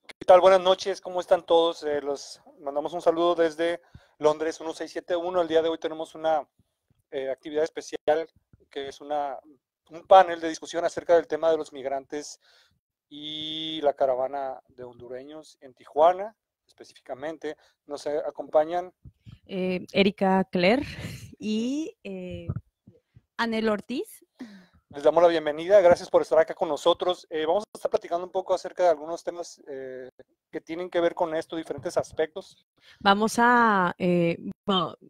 ¿Qué tal? Buenas noches, ¿cómo están todos? Los mandamos un saludo desde Londres 1671. El día de hoy tenemos una actividad especial que es un panel de discusión acerca del tema de los migrantes y la caravana de hondureños en Tijuana, específicamente. Nos acompañan Erika Cler y Anel Ortiz. Les damos la bienvenida, gracias por estar acá con nosotros. Vamos a estar platicando un poco acerca de algunos temas que tienen que ver con esto, diferentes aspectos. Vamos a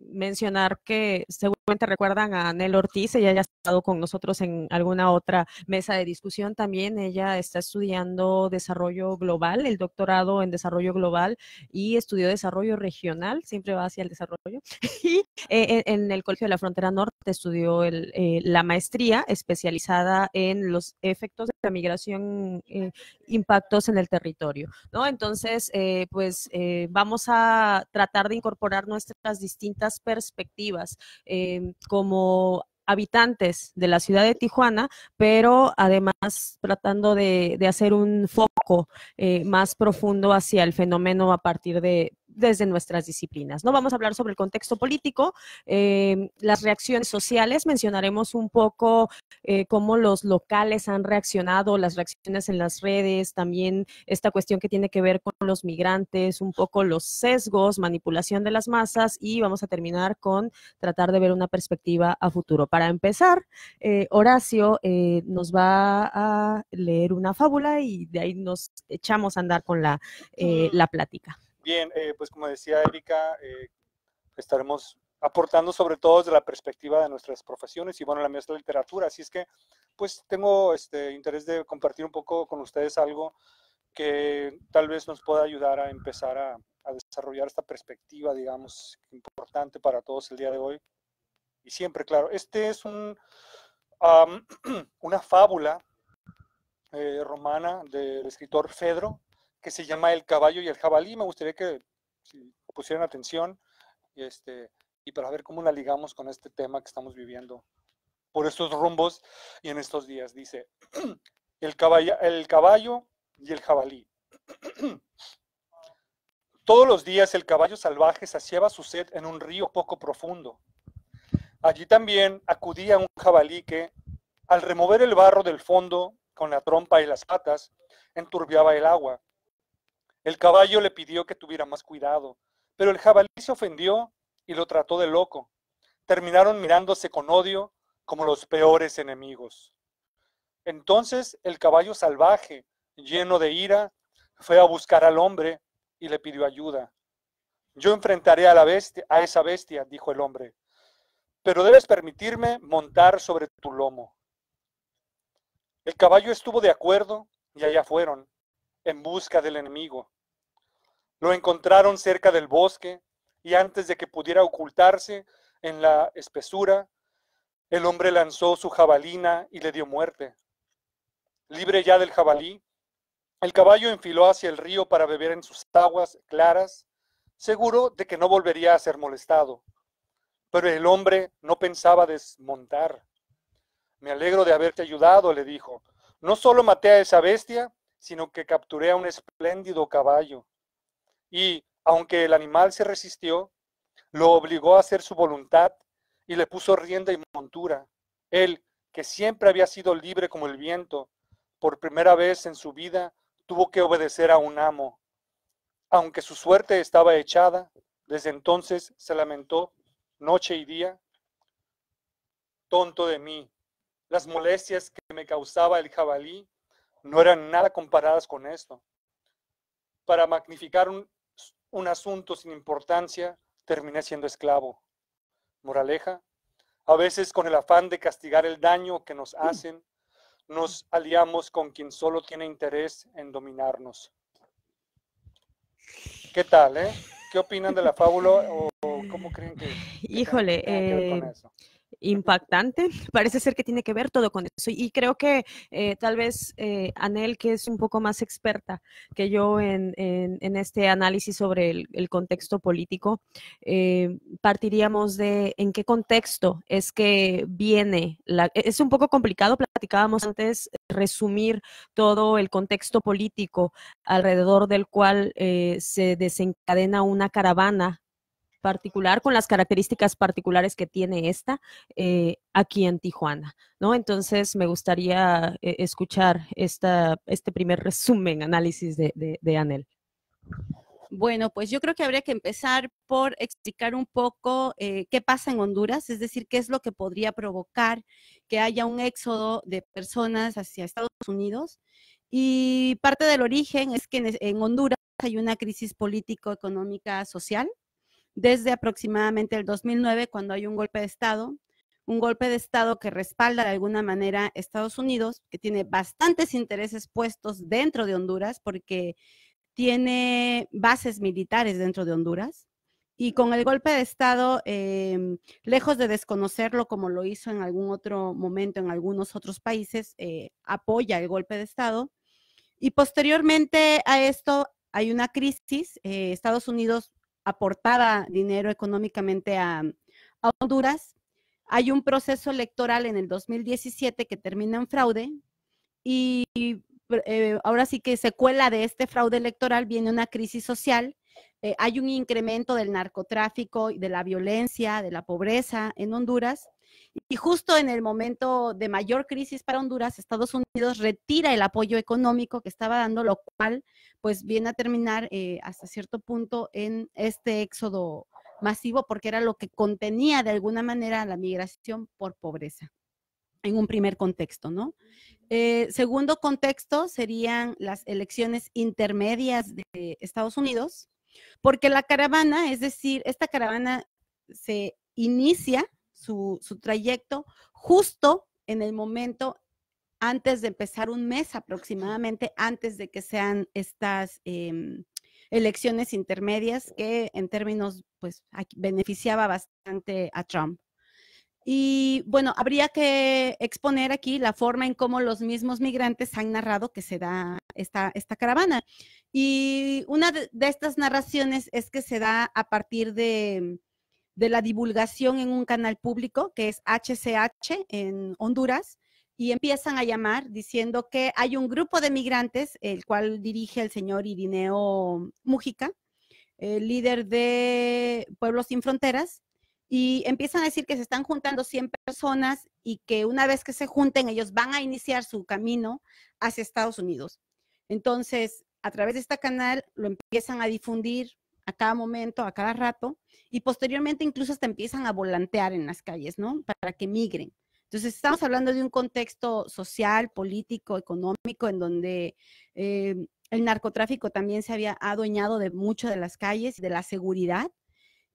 mencionar que seguramente recuerdan a Anel Ortiz, ella ya ha estado con nosotros en alguna otra mesa de discusión también. Ella está estudiando desarrollo global, el doctorado en desarrollo global, y estudió desarrollo regional, siempre va hacia el desarrollo. Y en el Colegio de la Frontera Norte estudió la maestría especializada en los efectos de la migración, impactos en el territorio, ¿no? Entonces, vamos a tratar de incorporar nuestras distintas perspectivas como habitantes de la ciudad de Tijuana, pero además tratando de hacer un foco más profundo hacia el fenómeno a partir desde nuestras disciplinas. No vamos a hablar sobre el contexto político, las reacciones sociales, mencionaremos un poco cómo los locales han reaccionado, las reacciones en las redes, también esta cuestión que tiene que ver con los migrantes, un poco los sesgos, manipulación de las masas, y vamos a terminar con tratar de ver una perspectiva a futuro. Para empezar, Horacio nos va a leer una fábula y de ahí nos echamos a andar con la plática. Bien, pues como decía Erika, estaremos aportando sobre todo desde la perspectiva de nuestras profesiones y bueno, la mía es la literatura, así es que pues tengo interés de compartir un poco con ustedes algo que tal vez nos pueda ayudar a empezar a desarrollar esta perspectiva, digamos, importante para todos el día de hoy. Y siempre, claro, este es una fábula romana del escritor Fedro, que se llama El caballo y el jabalí. Me gustaría que si pusieran atención y para ver cómo la ligamos con este tema que estamos viviendo por estos rumbos y en estos días. Dice, el caballo y el jabalí. Todos los días el caballo salvaje saciaba su sed en un río poco profundo. Allí también acudía un jabalí que, al remover el barro del fondo con la trompa y las patas, enturbiaba el agua. El caballo le pidió que tuviera más cuidado, pero el jabalí se ofendió y lo trató de loco. Terminaron mirándose con odio como los peores enemigos. Entonces el caballo salvaje, lleno de ira, fue a buscar al hombre y le pidió ayuda. Yo enfrentaré a esa bestia, dijo el hombre, pero debes permitirme montar sobre tu lomo. El caballo estuvo de acuerdo y allá fueron, en busca del enemigo. Lo encontraron cerca del bosque y antes de que pudiera ocultarse en la espesura, el hombre lanzó su jabalina y le dio muerte. Libre ya del jabalí, el caballo enfiló hacia el río para beber en sus aguas claras, seguro de que no volvería a ser molestado. Pero el hombre no pensaba desmontar. Me alegro de haberte ayudado, le dijo. No solo maté a esa bestia, sino que capturé a un espléndido caballo. Y, aunque el animal se resistió, lo obligó a hacer su voluntad y le puso rienda y montura. Él, que siempre había sido libre como el viento, por primera vez en su vida tuvo que obedecer a un amo. Aunque su suerte estaba echada, desde entonces se lamentó noche y día. Tonto de mí, las molestias que me causaba el jabalí no eran nada comparadas con esto. Para magnificar un asunto sin importancia, terminé siendo esclavo. Moraleja, a veces con el afán de castigar el daño que nos hacen, nos aliamos con quien solo tiene interés en dominarnos. ¿Qué tal, ¿Qué opinan de la fábula o cómo creen que Híjole, tenga que ver con eso? impactante. Parece ser que tiene que ver todo con eso. Y creo que tal vez Anel, que es un poco más experta que yo en este análisis sobre el contexto político, partiríamos de en qué contexto es que viene. Es un poco complicado, platicábamos antes, resumir todo el contexto político alrededor del cual se desencadena una caravana particular, con las características particulares que tiene esta aquí en Tijuana, ¿no? Entonces me gustaría escuchar este primer resumen, análisis de Anel. Bueno, pues yo creo que habría que empezar por explicar un poco qué pasa en Honduras, es decir, qué es lo que podría provocar que haya un éxodo de personas hacia Estados Unidos. Y parte del origen es que en Honduras hay una crisis político-económica social desde aproximadamente el 2009, cuando hay un golpe de Estado que respalda de alguna manera a Estados Unidos, que tiene bastantes intereses puestos dentro de Honduras, porque tiene bases militares dentro de Honduras. Y con el golpe de Estado, lejos de desconocerlo como lo hizo en algún otro momento en algunos otros países, apoya el golpe de Estado. Y posteriormente a esto hay una crisis. Estados Unidos aportaba dinero económicamente a Honduras. Hay un proceso electoral en el 2017 que termina en fraude y ahora sí que secuela de este fraude electoral viene una crisis social. Hay un incremento del narcotráfico, de la violencia, de la pobreza en Honduras. Y justo en el momento de mayor crisis para Honduras, Estados Unidos retira el apoyo económico que estaba dando, lo cual pues viene a terminar hasta cierto punto en este éxodo masivo, porque era lo que contenía de alguna manera la migración por pobreza, en un primer contexto, ¿no? Segundo contexto serían las elecciones intermedias de Estados Unidos, porque la caravana, es decir, esta caravana se inicia su trayecto justo en el momento antes de empezar, un mes aproximadamente antes de que sean estas elecciones intermedias, que en términos, pues, beneficiaba bastante a Trump. Y bueno, habría que exponer aquí la forma en cómo los mismos migrantes han narrado que se da esta caravana. Y una de estas narraciones es que se da a partir de la divulgación en un canal público que es HCH en Honduras, y empiezan a llamar diciendo que hay un grupo de migrantes, el cual dirige el señor Irineo Mújica, líder de Pueblos Sin Fronteras, y empiezan a decir que se están juntando 100 personas y que una vez que se junten ellos van a iniciar su camino hacia Estados Unidos. Entonces, a través de este canal lo empiezan a difundir a cada momento, a cada rato, y posteriormente incluso hasta empiezan a volantear en las calles, ¿no? Para que migren. Entonces, estamos hablando de un contexto social, político, económico, en donde el narcotráfico también se había adueñado de mucho de las calles y de la seguridad.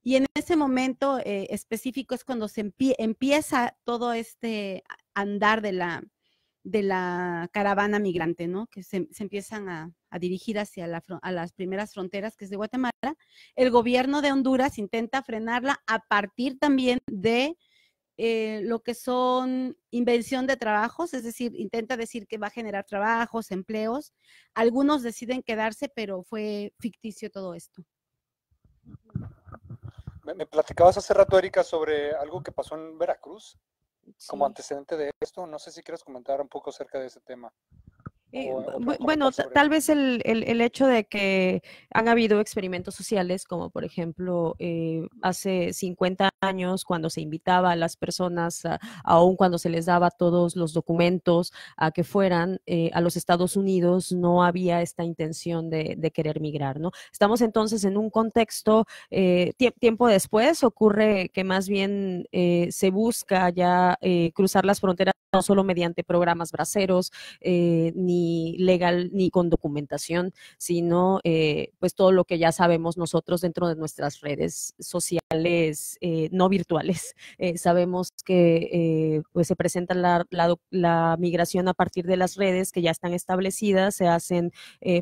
Y en ese momento específico es cuando se empieza todo este andar de la caravana migrante, ¿no? Que se empiezan a dirigir hacia a las primeras fronteras, que es de Guatemala. El gobierno de Honduras intenta frenarla a partir también de lo que son invención de trabajos, es decir, intenta decir que va a generar trabajos, empleos. Algunos deciden quedarse, pero fue ficticio todo esto. Me platicabas hace rato, Erika, sobre algo que pasó en Veracruz, como antecedente de esto. No sé si quieres comentar un poco acerca de ese tema. Bueno, tal vez el hecho de que han habido experimentos sociales, como por ejemplo hace 50 años cuando se invitaba a las personas, aun cuando se les daba todos los documentos a que fueran a los Estados Unidos, no había esta intención de querer migrar, ¿no? Estamos entonces en un contexto, tiempo después ocurre que más bien se busca ya cruzar las fronteras no solo mediante programas braceros, ni legal ni con documentación, sino pues todo lo que ya sabemos nosotros dentro de nuestras redes sociales no virtuales. Sabemos que pues se presenta la migración a partir de las redes que ya están establecidas, se hacen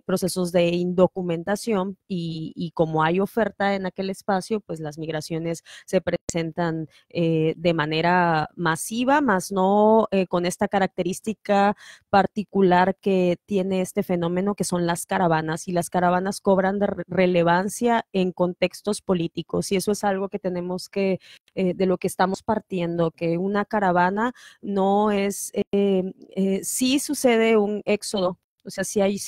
procesos de indocumentación y como hay oferta en aquel espacio, pues las migraciones se presentan de manera masiva, más no con esta característica particular que tiene este fenómeno, que son las caravanas, y las caravanas cobran de relevancia en contextos políticos, y eso es algo que tenemos que, de lo que estamos partiendo, que una caravana no es, sí sucede un éxodo, o sea, si hay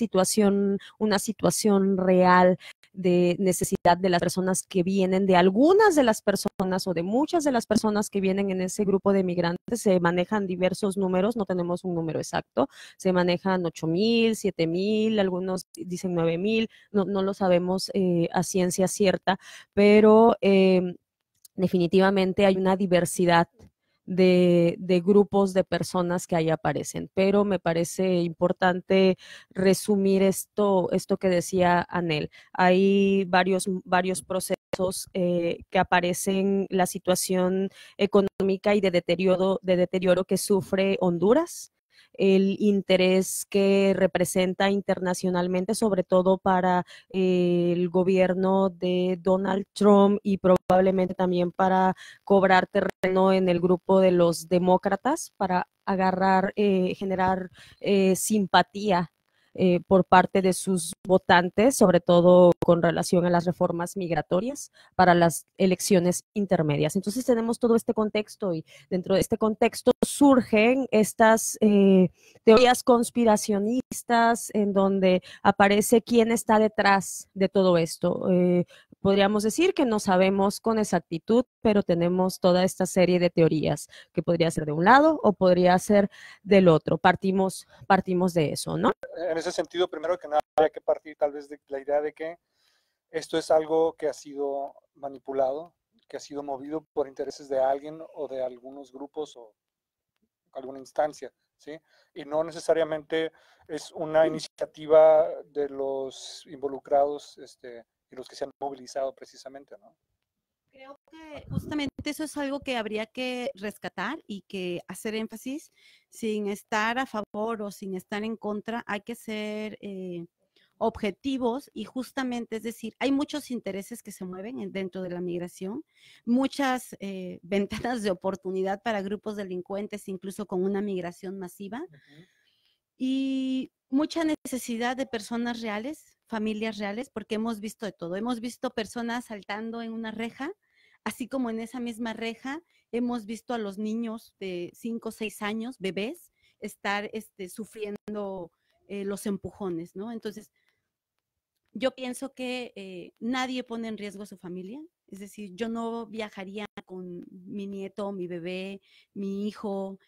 una situación real de necesidad de las personas que vienen, de algunas de las personas o de muchas de las personas que vienen en ese grupo de migrantes, se manejan diversos números, no tenemos un número exacto, se manejan 8,000, 7,000, algunos dicen 9,000, no lo sabemos a ciencia cierta, pero definitivamente hay una diversidad de grupos de personas que ahí aparecen, pero me parece importante resumir esto que decía Anel. Hay varios procesos que aparecen, la situación económica y de deterioro que sufre Honduras, el interés que representa internacionalmente, sobre todo para el gobierno de Donald Trump y probablemente también para cobrar terreno en el grupo de los demócratas, para generar simpatía por parte de sus votantes, sobre todo con relación a las reformas migratorias para las elecciones intermedias. Entonces tenemos todo este contexto y dentro de este contexto surgen estas teorías conspiracionistas en donde aparece quién está detrás de todo esto. Podríamos decir que no sabemos con exactitud, pero tenemos toda esta serie de teorías que podría ser de un lado o podría ser del otro. Partimos de eso, ¿no? En ese sentido, primero que nada, hay que partir tal vez de la idea de que esto es algo que ha sido manipulado, que ha sido movido por intereses de alguien o de algunos grupos o alguna instancia, ¿sí? Y no necesariamente es una iniciativa de los involucrados y los que se han movilizado precisamente, ¿no? Creo que justamente eso es algo que habría que rescatar y que hacer énfasis, sin estar a favor o sin estar en contra, hay que ser objetivos y justamente, es decir, hay muchos intereses que se mueven dentro de la migración, muchas ventanas de oportunidad para grupos delincuentes, incluso con una migración masiva, y mucha necesidad de personas reales, familias reales, porque hemos visto de todo. Hemos visto personas saltando en una reja, así como en esa misma reja hemos visto a los niños de 5 o 6 años, bebés, estar sufriendo los empujones, ¿no? Entonces, yo pienso que nadie pone en riesgo a su familia, es decir, yo no viajaría con mi nieto, mi bebé, mi hijo,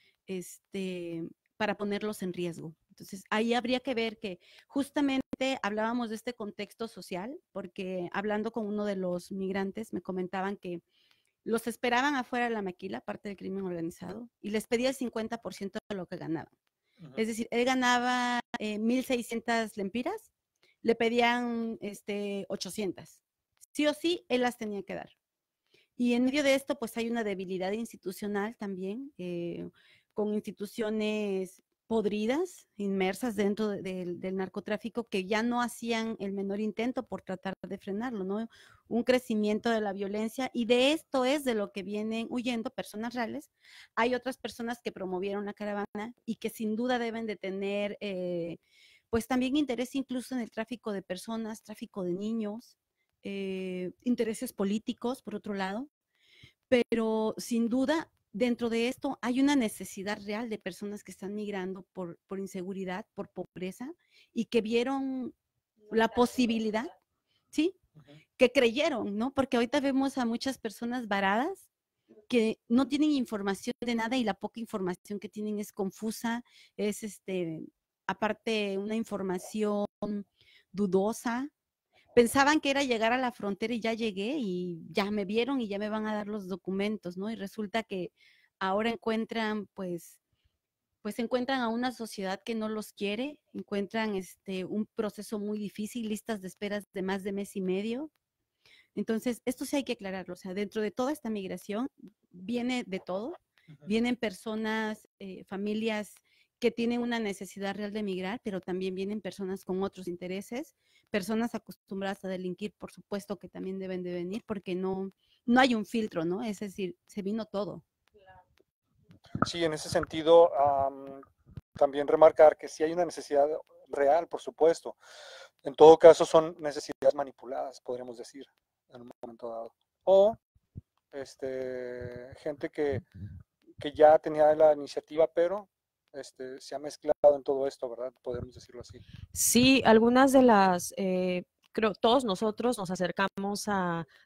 para ponerlos en riesgo. Entonces, ahí habría que ver que justamente hablábamos de este contexto social, porque hablando con uno de los migrantes me comentaban que los esperaban afuera de la maquila, parte del crimen organizado, y les pedía el 50% de lo que ganaban. Es decir, él ganaba 1,600 lempiras, le pedían 800. Sí o sí, él las tenía que dar. Y en medio de esto, pues hay una debilidad institucional también, con instituciones podridas, inmersas dentro del narcotráfico, que ya no hacían el menor intento por tratar de frenarlo, ¿no? Un crecimiento de la violencia, y de esto es de lo que vienen huyendo personas reales. Hay otras personas que promovieron la caravana y que sin duda deben de tener, pues también interés incluso en el tráfico de personas, tráfico de niños, intereses políticos, por otro lado, pero sin duda dentro de esto hay una necesidad real de personas que están migrando por inseguridad, por pobreza, y que vieron la posibilidad, ¿sí? Que creyeron, ¿no? Porque ahorita vemos a muchas personas varadas que no tienen información de nada y la poca información que tienen es confusa, es aparte una información dudosa. Pensaban que era llegar a la frontera y ya llegué y ya me vieron y ya me van a dar los documentos, ¿no? Y resulta que ahora encuentran, pues encuentran a una sociedad que no los quiere, encuentran un proceso muy difícil, listas de esperas de más de mes y medio, Entonces, esto sí hay que aclararlo, o sea, dentro de toda esta migración viene de todo, Ujú. vienen personas, familias que tienen una necesidad real de migrar, pero también vienen personas con otros intereses, personas acostumbradas a delinquir, por supuesto que también deben de venir, porque no hay un filtro, ¿no? Es decir, se vino todo. Sí, en ese sentido, también remarcar que sí hay una necesidad real, por supuesto. En todo caso, son necesidades manipuladas, podríamos decir, en un momento dado. O gente que ya tenía la iniciativa, pero se ha mezclado en todo esto, ¿verdad? Podemos decirlo así. Sí, algunas de las, creo, todos nosotros nos acercamos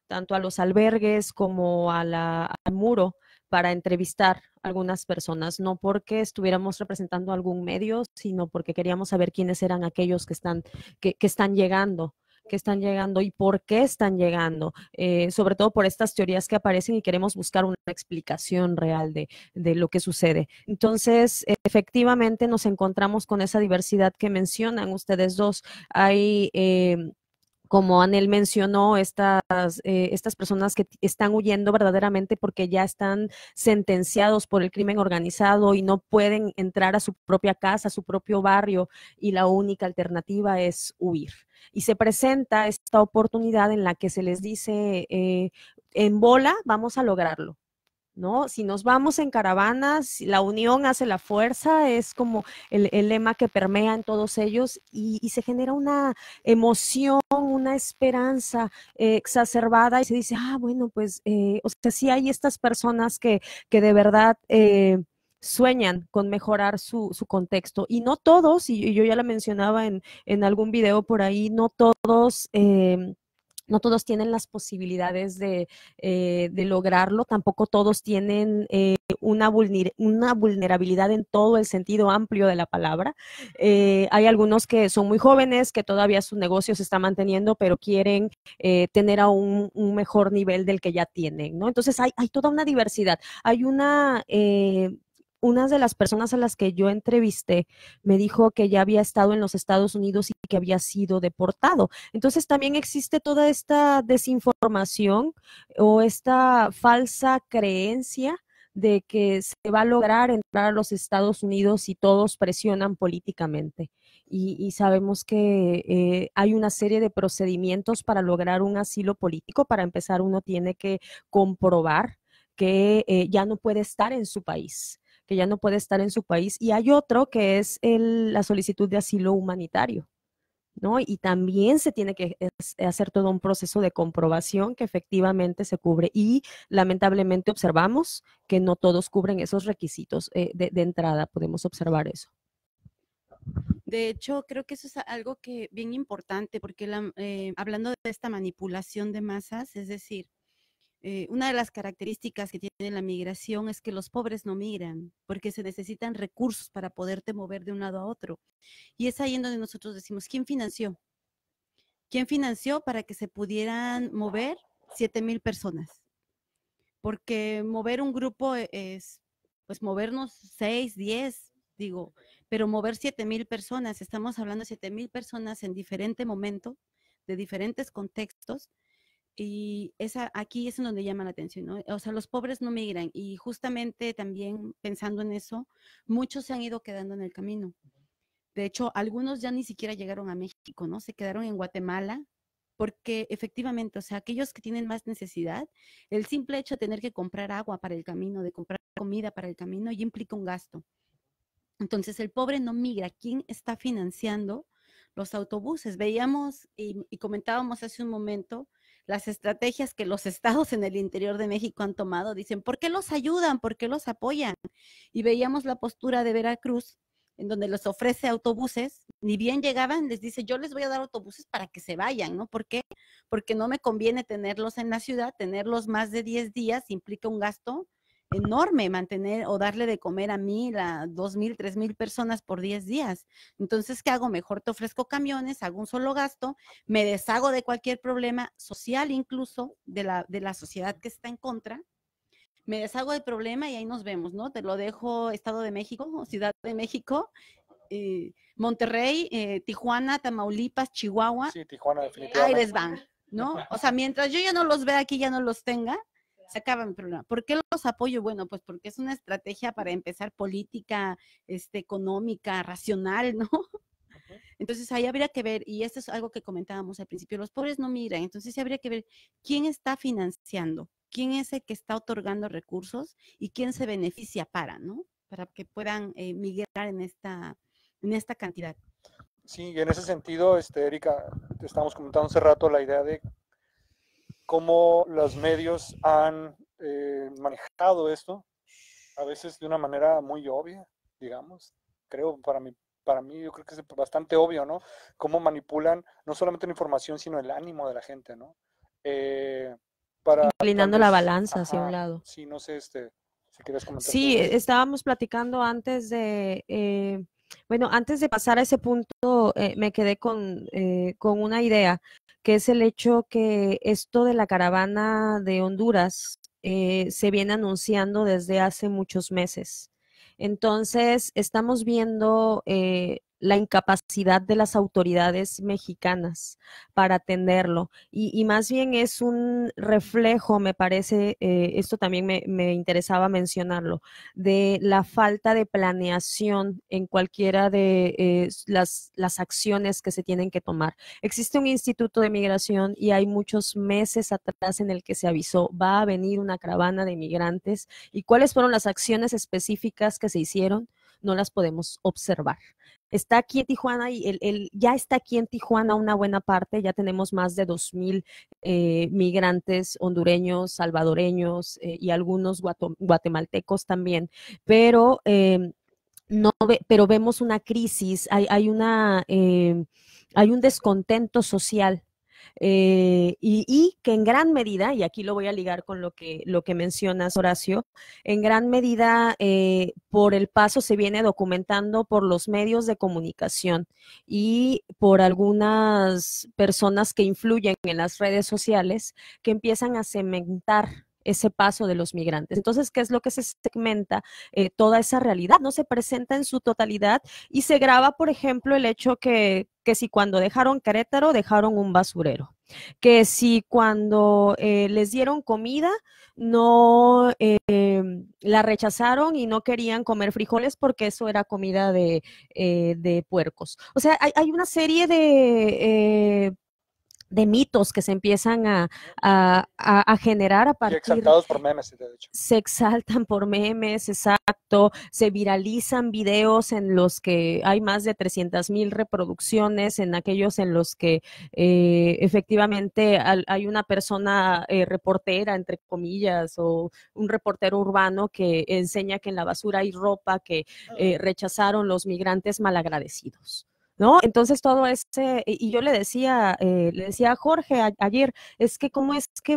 tanto a los albergues como al muro para entrevistar a algunas personas, no porque estuviéramos representando algún medio, sino porque queríamos saber quiénes eran aquellos que están llegando y por qué están llegando, sobre todo por estas teorías que aparecen y queremos buscar una explicación real de lo que sucede. Entonces, efectivamente nos encontramos con esa diversidad que mencionan ustedes dos. Hay como Anel mencionó, estas personas que están huyendo verdaderamente porque ya están sentenciados por el crimen organizado y no pueden entrar a su propia casa, a su propio barrio, y la única alternativa es huir. Y se presenta esta oportunidad en la que se les dice, en bola vamos a lograrlo, ¿no? Si nos vamos en caravanas, la unión hace la fuerza, es como el lema que permea en todos ellos y se genera una emoción, una esperanza exacerbada y se dice, bueno, pues, o sea, sí hay estas personas que de verdad sueñan con mejorar su contexto y no todos, y yo ya la mencionaba en algún video por ahí, no todos... no todos tienen las posibilidades de lograrlo, tampoco todos tienen una vulnerabilidad en todo el sentido amplio de la palabra. Hay algunos que son muy jóvenes, que todavía su negocio se está manteniendo, pero quieren tener aún un mejor nivel del que ya tienen, ¿no? Entonces hay toda una diversidad. Hay una de las personas a las que yo entrevisté me dijo que ya había estado en los Estados Unidos y que había sido deportado. Entonces también existe toda esta desinformación o esta falsa creencia de que se va a lograr entrar a los Estados Unidos si todos presionan políticamente. Y sabemos que hay una serie de procedimientos para lograr un asilo político. Para empezar, uno tiene que comprobar que ya no puede estar en su país, y hay otro que es la solicitud de asilo humanitario, ¿no? Y también se tiene que hacer todo un proceso de comprobación que efectivamente se cubre y lamentablemente observamos que no todos cubren esos requisitos de entrada, podemos observar eso. De hecho, creo que eso es algo que bien importante, porque hablando de esta manipulación de masas, es decir, una de las características que tiene la migración es que los pobres no migran, porque se necesitan recursos para poderte mover de un lado a otro. Y es ahí en donde nosotros decimos, ¿quién financió? ¿Quién financió para que se pudieran mover 7,000 personas? Porque mover un grupo es, pues, movernos 6, 10, digo, pero mover 7,000 personas, estamos hablando de 7,000 personas en diferente momento, de diferentes contextos, y aquí es en donde llama la atención, ¿no? O sea, los pobres no migran, y justamente también pensando en eso, muchos se han ido quedando en el camino. De hecho, algunos ya ni siquiera llegaron a México, ¿no? Se quedaron en Guatemala, porque efectivamente, o sea, aquellos que tienen más necesidad, el simple hecho de tener que comprar agua para el camino, de comprar comida para el camino, ya implica un gasto. Entonces, el pobre no migra. ¿Quién está financiando los autobuses? Veíamos y comentábamos hace un momento las estrategias que los estados en el interior de México han tomado. Dicen, ¿por qué los ayudan? ¿Por qué los apoyan? Y veíamos la postura de Veracruz, en donde les ofrece autobuses, ni bien llegaban, les dice, yo les voy a dar autobuses para que se vayan, ¿no? ¿Por qué? Porque no me conviene tenerlos en la ciudad, tenerlos más de 10 días implica un gasto enorme, mantener o darle de comer a 1,000, a 2,000, 3,000 personas por 10 días. Entonces, ¿qué hago? Mejor te ofrezco camiones, hago un solo gasto, me deshago de cualquier problema social, incluso de la sociedad que está en contra, me deshago del problema y ahí nos vemos, ¿no? Te lo dejo Estado de México, Ciudad de México, Monterrey, Tijuana, Tamaulipas, Chihuahua. Sí, Tijuana Ahí definitivamente. les van. ¿no? O sea, mientras yo ya no los vea aquí, ya no los tenga, se acaba mi problema. ¿Por qué los apoyo? Bueno, pues porque es una estrategia para empezar política, económica, racional, ¿no? Entonces ahí habría que ver, y esto es algo que comentábamos al principio, los pobres no migran, entonces sí habría que ver quién está financiando, quién es el que está otorgando recursos y quién se beneficia ¿no? Para que puedan migrar en esta cantidad. Sí, y en ese sentido, Erika, te estábamos comentando hace rato la idea de cómo los medios han manejado esto, a veces de una manera muy obvia, digamos. Creo, para mí yo creo que es bastante obvio, ¿no? Cómo manipulan no solamente la información, sino el ánimo de la gente, ¿no? Para tal Inclinando la vez, balanza hacia un lado. sí, no sé, si quieres comentar Sí, sobre eso. estábamos platicando antes de, bueno, antes de pasar a ese punto, me quedé con una idea, que es el hecho que esto de la caravana de Honduras se viene anunciando desde hace muchos meses. Entonces, estamos viendo la incapacidad de las autoridades mexicanas para atenderlo y más bien es un reflejo, me parece, esto también me interesaba mencionarlo, de la falta de planeación en cualquiera de las acciones que se tienen que tomar. Existe un instituto de migración y hay muchos meses atrás en el que se avisó, va a venir una caravana de migrantes y cuáles fueron las acciones específicas que se hicieron, no las podemos observar. Está aquí en Tijuana y ya está aquí en Tijuana una buena parte, ya tenemos más de 2,000 migrantes hondureños, salvadoreños y algunos guatemaltecos también, pero no pero vemos una crisis, hay un descontento social y que en gran medida, y aquí lo voy a ligar con lo que mencionas, Horacio, en gran medida por el paso se viene documentando por los medios de comunicación y por algunas personas que influyen en las redes sociales que empiezan a cementar ese paso de los migrantes. Entonces, ¿qué es lo que se segmenta? Toda esa realidad no se presenta en su totalidad y se graba, por ejemplo, el hecho que si cuando dejaron Querétaro, dejaron un basurero, que si cuando les dieron comida, no la rechazaron y no querían comer frijoles porque eso era comida de puercos. O sea, hay una serie de mitos que se empiezan a generar a Y partir, exaltados por memes, de hecho. se exaltan por memes, exacto, se viralizan videos en los que hay más de 300,000 reproducciones, en aquellos en los que efectivamente hay una persona reportera, entre comillas, o un reportero urbano que enseña que en la basura hay ropa que rechazaron los migrantes malagradecidos. ¿No? Entonces todo y yo le decía a Jorge ayer, es que cómo es que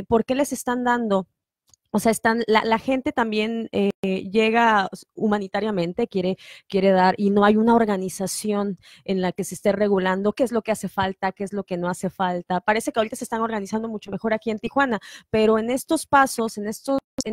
¿por qué les están dando? O sea, la gente también llega humanitariamente, quiere dar, y no hay una organización en la que se esté regulando qué es lo que hace falta, qué es lo que no hace falta. Parece que ahorita se están organizando mucho mejor aquí en Tijuana, pero en estos pasos, en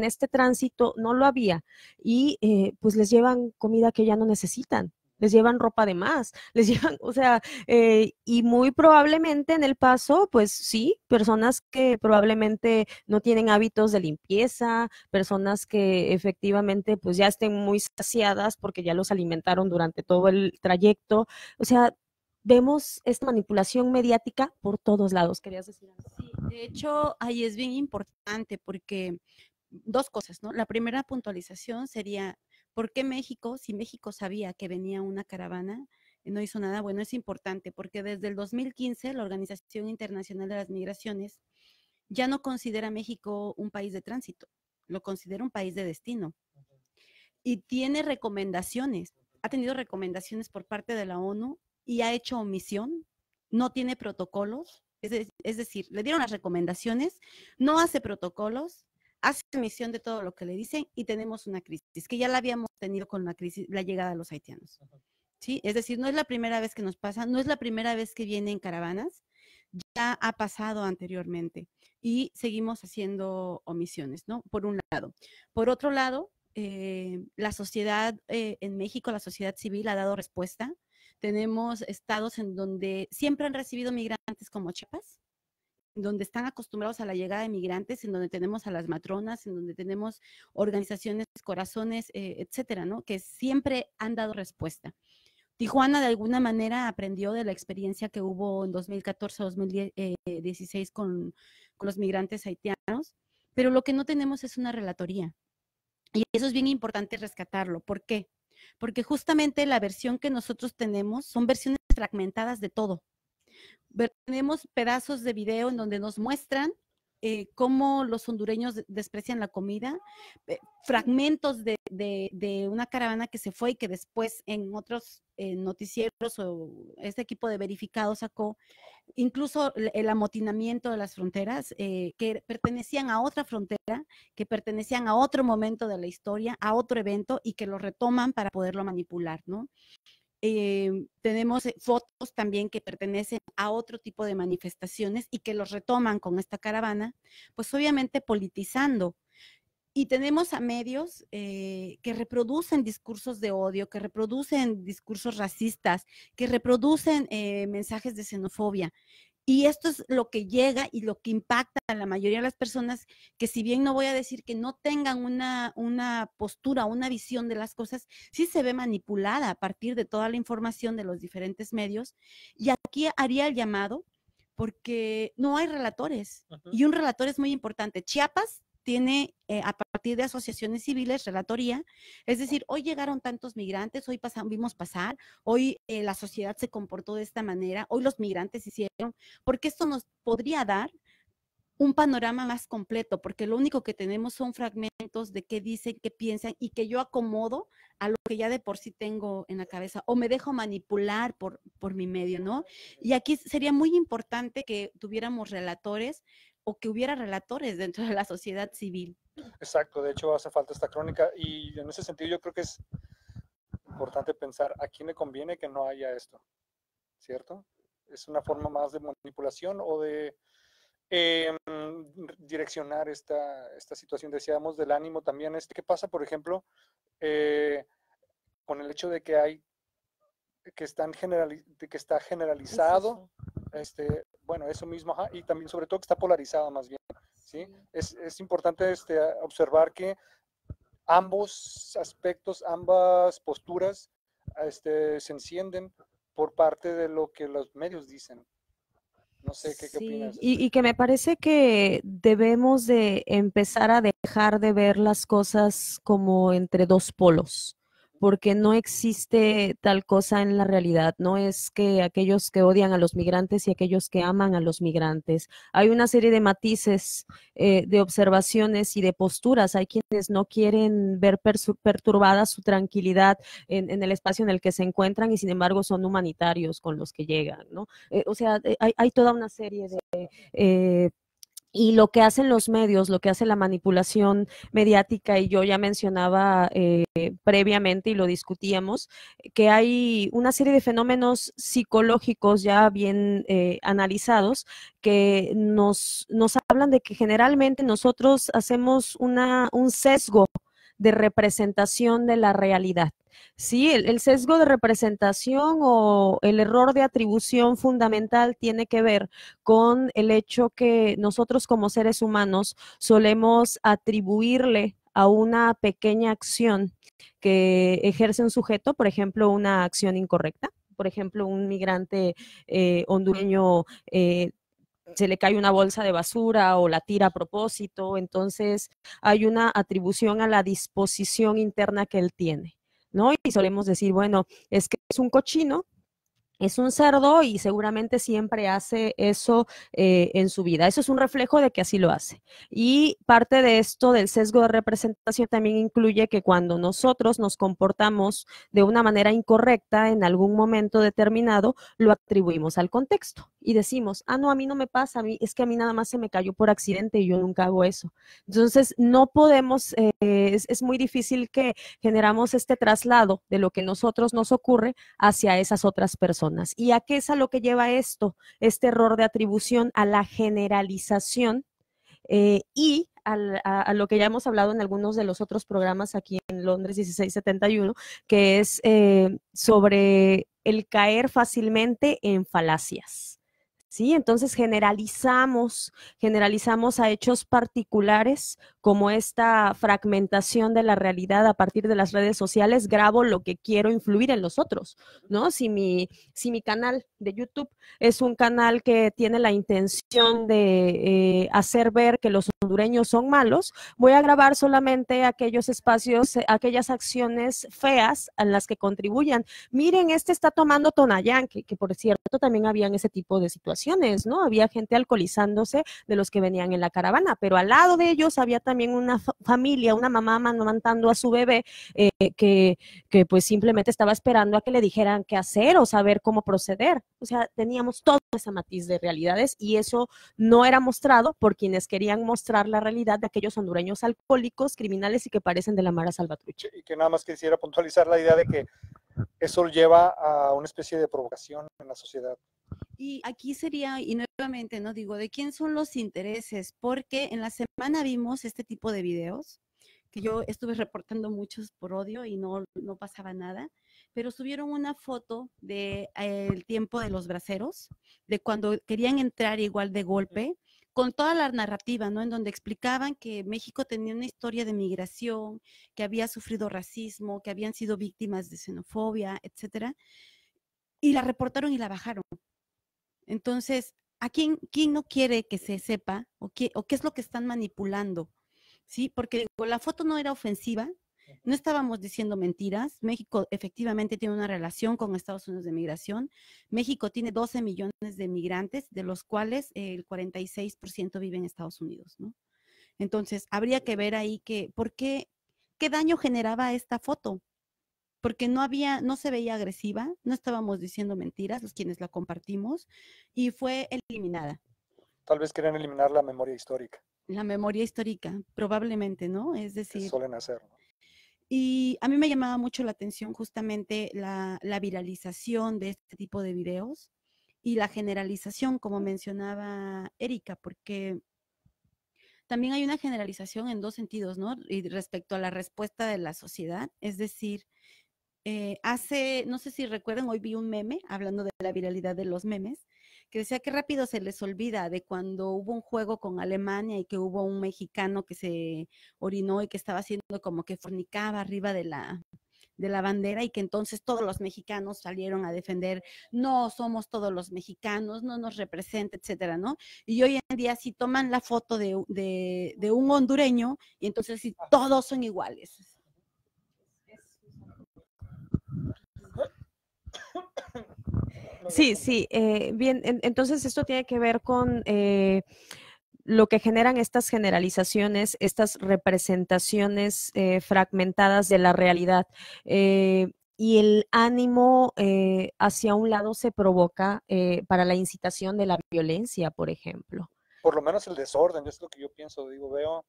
este tránsito, no lo había. Y pues les llevan comida que ya no necesitan. Les llevan ropa de más, les llevan, o sea, y muy probablemente en el paso, pues sí, personas que probablemente no tienen hábitos de limpieza, personas que efectivamente pues ya estén muy saciadas porque ya los alimentaron durante todo el trayecto. O sea, vemos esta manipulación mediática por todos lados. ¿Querías decir algo? Sí, de hecho, ahí es bien importante porque dos cosas, ¿no? La primera puntualización sería, ¿por qué México, si México sabía que venía una caravana, no hizo nada? Bueno, es importante porque desde el 2015 la Organización Internacional de las Migraciones ya no considera a México un país de tránsito, lo considera un país de destino. Y tiene recomendaciones, ha tenido recomendaciones por parte de la ONU y ha hecho omisión, no tiene protocolos, es decir, le dieron las recomendaciones, no hace protocolos, hace omisión de todo lo que le dicen y tenemos una crisis, que ya la habíamos tenido con la crisis, la llegada de los haitianos. ¿Sí? Es decir, no es la primera vez que nos pasa, no es la primera vez que vienen caravanas, ya ha pasado anteriormente y seguimos haciendo omisiones, ¿no? Por un lado. Por otro lado, la sociedad en México, la sociedad civil ha dado respuesta. tenemos estados en donde siempre han recibido migrantes como Chiapas, donde están acostumbrados a la llegada de migrantes, en donde tenemos a las matronas, en donde tenemos organizaciones, corazones, etcétera, ¿no? Que siempre han dado respuesta. Tijuana de alguna manera aprendió de la experiencia que hubo en 2014-2016 con los migrantes haitianos, pero lo que no tenemos es una relatoría. Y eso es bien importante rescatarlo. ¿Por qué? Porque justamente la versión que nosotros tenemos son versiones fragmentadas de todo. Tenemos pedazos de video en donde nos muestran cómo los hondureños desprecian la comida, fragmentos de una caravana que se fue y que después en otros noticieros o este equipo de verificados sacó incluso el amotinamiento de las fronteras que pertenecían a otra frontera, que pertenecían a otro momento de la historia, a otro evento y que lo retoman para poderlo manipular, ¿no? Tenemos fotos también que pertenecen a otro tipo de manifestaciones y que los retoman con esta caravana, pues obviamente politizando. Y tenemos a medios que reproducen discursos de odio, que reproducen discursos racistas, que reproducen mensajes de xenofobia. Y esto es lo que llega y lo que impacta a la mayoría de las personas, que si bien no voy a decir que no tengan una postura, una visión de las cosas, sí se ve manipulada a partir de toda la información de los diferentes medios. Y aquí haría el llamado porque no hay relatores. Y un relator es muy importante. Chiapas tiene a partir de asociaciones civiles relatoría, es decir, hoy llegaron tantos migrantes, hoy vimos pasar, hoy la sociedad se comportó de esta manera, hoy los migrantes hicieron, porque esto nos podría dar un panorama más completo, porque lo único que tenemos son fragmentos de qué dicen, qué piensan y que yo acomodo a lo que ya de por sí tengo en la cabeza o me dejo manipular por mi medio, ¿no? Y aquí sería muy importante que tuviéramos relatores o que hubiera relatores dentro de la sociedad civil. Exacto, de hecho hace falta esta crónica y en ese sentido yo creo que es importante pensar a quién le conviene que no haya esto, ¿cierto? Es una forma más de manipulación o de direccionar esta situación, decíamos, del ánimo también. ¿Qué pasa, por ejemplo, con el hecho de que que está generalizado? Bueno, eso mismo, y también sobre todo que está polarizado más bien, ¿sí? Es importante observar que ambos aspectos, ambas posturas se encienden por parte de lo que los medios dicen. No sé, ¿qué opinas? Y que me parece que debemos de empezar a dejar de ver las cosas como entre dos polos, porque no existe tal cosa en la realidad. No es que aquellos que odian a los migrantes y aquellos que aman a los migrantes. Hay una serie de matices, de observaciones y de posturas. Hay quienes no quieren ver perturbada su tranquilidad en el espacio en el que se encuentran y sin embargo son humanitarios con los que llegan, ¿no? O sea, hay toda una serie de... Y lo que hacen los medios, lo que hace la manipulación mediática, y yo ya mencionaba previamente y lo discutíamos, que hay una serie de fenómenos psicológicos ya bien analizados que nos hablan de que generalmente nosotros hacemos un sesgo de representación de la realidad. Sí, el sesgo de representación o el error de atribución fundamental tiene que ver con el hecho que nosotros como seres humanos solemos atribuirle a una pequeña acción que ejerce un sujeto, por ejemplo, una acción incorrecta. Por ejemplo, un migrante hondureño se le cae una bolsa de basura o la tira a propósito, entonces hay una atribución a la disposición interna que él tiene, ¿no? Y solemos decir, bueno, es que es un cochino, es un cerdo y seguramente siempre hace eso en su vida. Eso es un reflejo de que así lo hace. Y parte de esto del sesgo de representación también incluye que cuando nosotros nos comportamos de una manera incorrecta en algún momento determinado, lo atribuimos al contexto y decimos, no, a mí no me pasa, es que a mí nada más se me cayó por accidente y yo nunca hago eso. Entonces, no podemos, es muy difícil que generamos este traslado de lo que a nosotros nos ocurre hacia esas otras personas. ¿Y a qué es a lo que lleva esto? Este error de atribución a la generalización y a lo que ya hemos hablado en algunos de los otros programas aquí en Londres 1671, que es sobre el caer fácilmente en falacias. ¿Sí? Entonces generalizamos a hechos particulares como esta fragmentación de la realidad a partir de las redes sociales, grabo lo que quiero influir en los otros, ¿no? Si mi canal de YouTube es un canal que tiene la intención de hacer ver que los hondureños son malos, voy a grabar solamente aquellos espacios, aquellas acciones feas en las que contribuyan. Miren, este está tomando Tonayán, que por cierto también habían ese tipo de situaciones, ¿no? Había gente alcoholizándose de los que venían en la caravana, pero al lado de ellos había también una familia, una mamá amamantando a su bebé que pues simplemente estaba esperando a que le dijeran qué hacer o saber cómo proceder. O sea, teníamos todo ese matiz de realidades y eso no era mostrado por quienes querían mostrar la realidad de aquellos hondureños alcohólicos, criminales y que parecen de la Mara Salvatrucha. Y que nada más quisiera puntualizar la idea de que eso lleva a una especie de provocación en la sociedad. Y aquí sería, y nuevamente, ¿no? Digo, ¿de quién son los intereses? Porque en la semana vimos este tipo de videos, que yo estuve reportando muchos por odio y no pasaba nada, pero subieron una foto de el tiempo de los braceros, de cuando querían entrar igual de golpe, con toda la narrativa, ¿no? En donde explicaban que México tenía una historia de migración, que había sufrido racismo, que habían sido víctimas de xenofobia, etcétera, y la reportaron y la bajaron. Entonces, ¿a quién no quiere que se sepa o qué es lo que están manipulando? ¿Sí? Porque digo, la foto no era ofensiva, no estábamos diciendo mentiras. México efectivamente tiene una relación con Estados Unidos de migración. México tiene 12 millones de migrantes, de los cuales el 46% vive en Estados Unidos, ¿no? Entonces, habría que ver ahí qué daño generaba esta foto. Porque no se veía agresiva, no estábamos diciendo mentiras, los quienes la compartimos, y fue eliminada. Tal vez querían eliminar la memoria histórica. La memoria histórica, probablemente, ¿no? Es Que decir, suelen hacer, ¿no? y a mí me llamaba mucho la atención justamente la viralización de este tipo de videos y la generalización, como mencionaba Erika, porque también hay una generalización en dos sentidos, ¿no? Y respecto a la respuesta de la sociedad, es decir, no sé si recuerdan, hoy vi un meme, hablando de la viralidad de los memes, que decía que rápido se les olvida de cuando hubo un juego con Alemania y que hubo un mexicano que se orinó y que estaba haciendo como que fornicaba arriba de la bandera y que entonces todos los mexicanos salieron a defender, no somos todos los mexicanos, no nos representa, etcétera, ¿no? Y hoy en día si toman la foto de un hondureño y entonces si todos son iguales. Sí, bien, entonces esto tiene que ver con lo que generan estas generalizaciones, estas representaciones fragmentadas de la realidad. Y el ánimo hacia un lado se provoca para la incitación de la violencia, por ejemplo. Por lo menos el desorden, es lo que yo pienso, veo,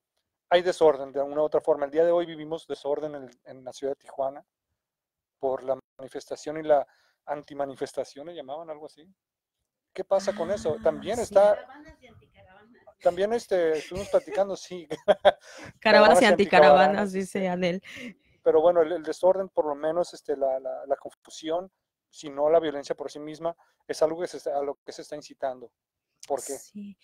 hay desorden de alguna u otra forma. El día de hoy vivimos desorden en la ciudad de Tijuana por la manifestación y la antimanifestación, ¿le llamaban algo así? ¿Qué pasa con eso? También sí. está... También estuvimos platicando, sí. Caravanas y anticaravanas, dice Anel. Pero bueno, el desorden, por lo menos la confusión, si no la violencia por sí misma, es algo a lo que se está incitando. ¿Por qué?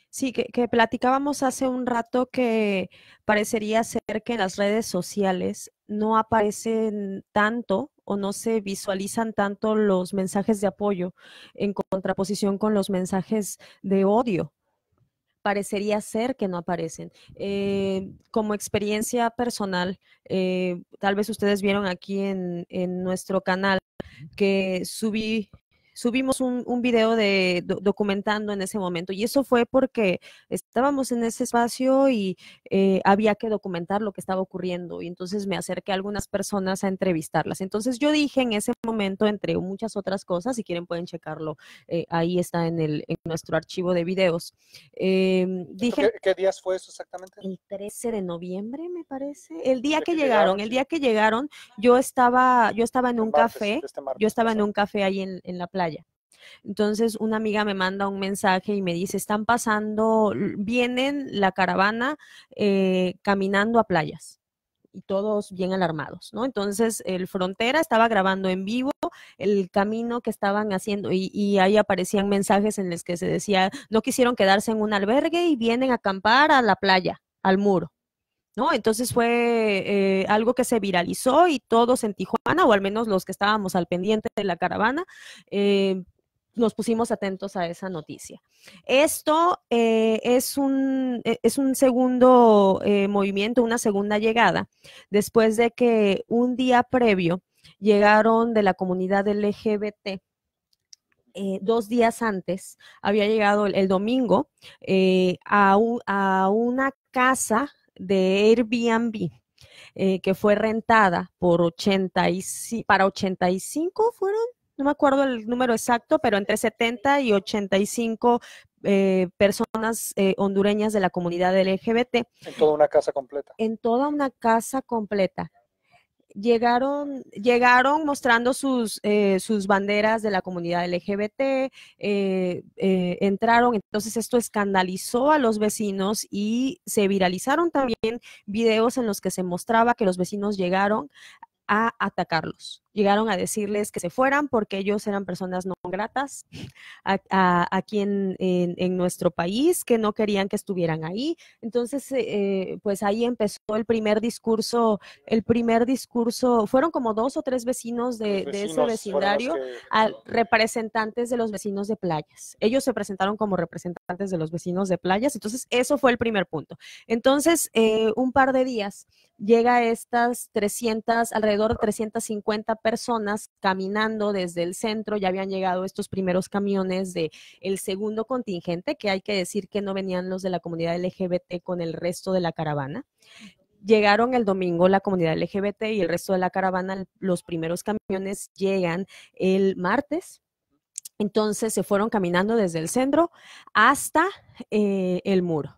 Sí, que platicábamos hace un rato que parecería ser que en las redes sociales no aparecen tanto o no se visualizan tanto los mensajes de apoyo en contraposición con los mensajes de odio. Parecería ser que no aparecen. Como experiencia personal, tal vez ustedes vieron aquí en nuestro canal que subimos un video documentando en ese momento y eso fue porque estábamos en ese espacio y había que documentar lo que estaba ocurriendo y entonces me acerqué a algunas personas a entrevistarlas. Entonces yo dije en ese momento, entre muchas otras cosas, si quieren pueden checarlo, ahí está en nuestro archivo de videos. Dije, ¿Qué días fue eso exactamente? El 13 de noviembre, me parece. El día que llegaron, yo estaba en un café. Yo estaba en un café ahí en la playa. Entonces una amiga me manda un mensaje y me dice, están pasando, vienen la caravana caminando a playas y todos bien alarmados, ¿no? Entonces el Frontera estaba grabando en vivo el camino que estaban haciendo y ahí aparecían mensajes en los que se decía, no quisieron quedarse en un albergue y vienen a acampar a la playa, al muro. ¿No? Entonces fue algo que se viralizó y todos en Tijuana, o al menos los que estábamos al pendiente de la caravana, nos pusimos atentos a esa noticia. Esto es un segundo movimiento, una segunda llegada, después de que un día previo llegaron de la comunidad LGBT. 2 días antes, había llegado el domingo a una casa de Airbnb que fue rentada por para 85 fueron, no me acuerdo el número exacto, pero entre 70 y 85 personas hondureñas de la comunidad LGBT. En toda una casa completa. En toda una casa completa. Llegaron mostrando sus banderas de la comunidad LGBT, entraron, entonces esto escandalizó a los vecinos y se viralizaron también videos en los que se mostraba que los vecinos llegaron a atacarlos. Llegaron a decirles que se fueran porque ellos eran personas no gratas aquí en nuestro país, que no querían que estuvieran ahí. Entonces, pues ahí empezó el primer discurso. Fueron como 2 o 3 vecinos de ese vecindario, representantes de los vecinos de playas. Ellos se presentaron como representantes de los vecinos de playas. Entonces, eso fue el primer punto. Entonces, un par de días llega estas alrededor de 350 personas caminando desde el centro. Ya habían llegado estos primeros camiones del segundo contingente, que hay que decir que no venían los de la comunidad LGBT con el resto de la caravana. Llegaron el domingo la comunidad LGBT y el resto de la caravana, los primeros camiones llegan el martes. Entonces se fueron caminando desde el centro hasta el muro.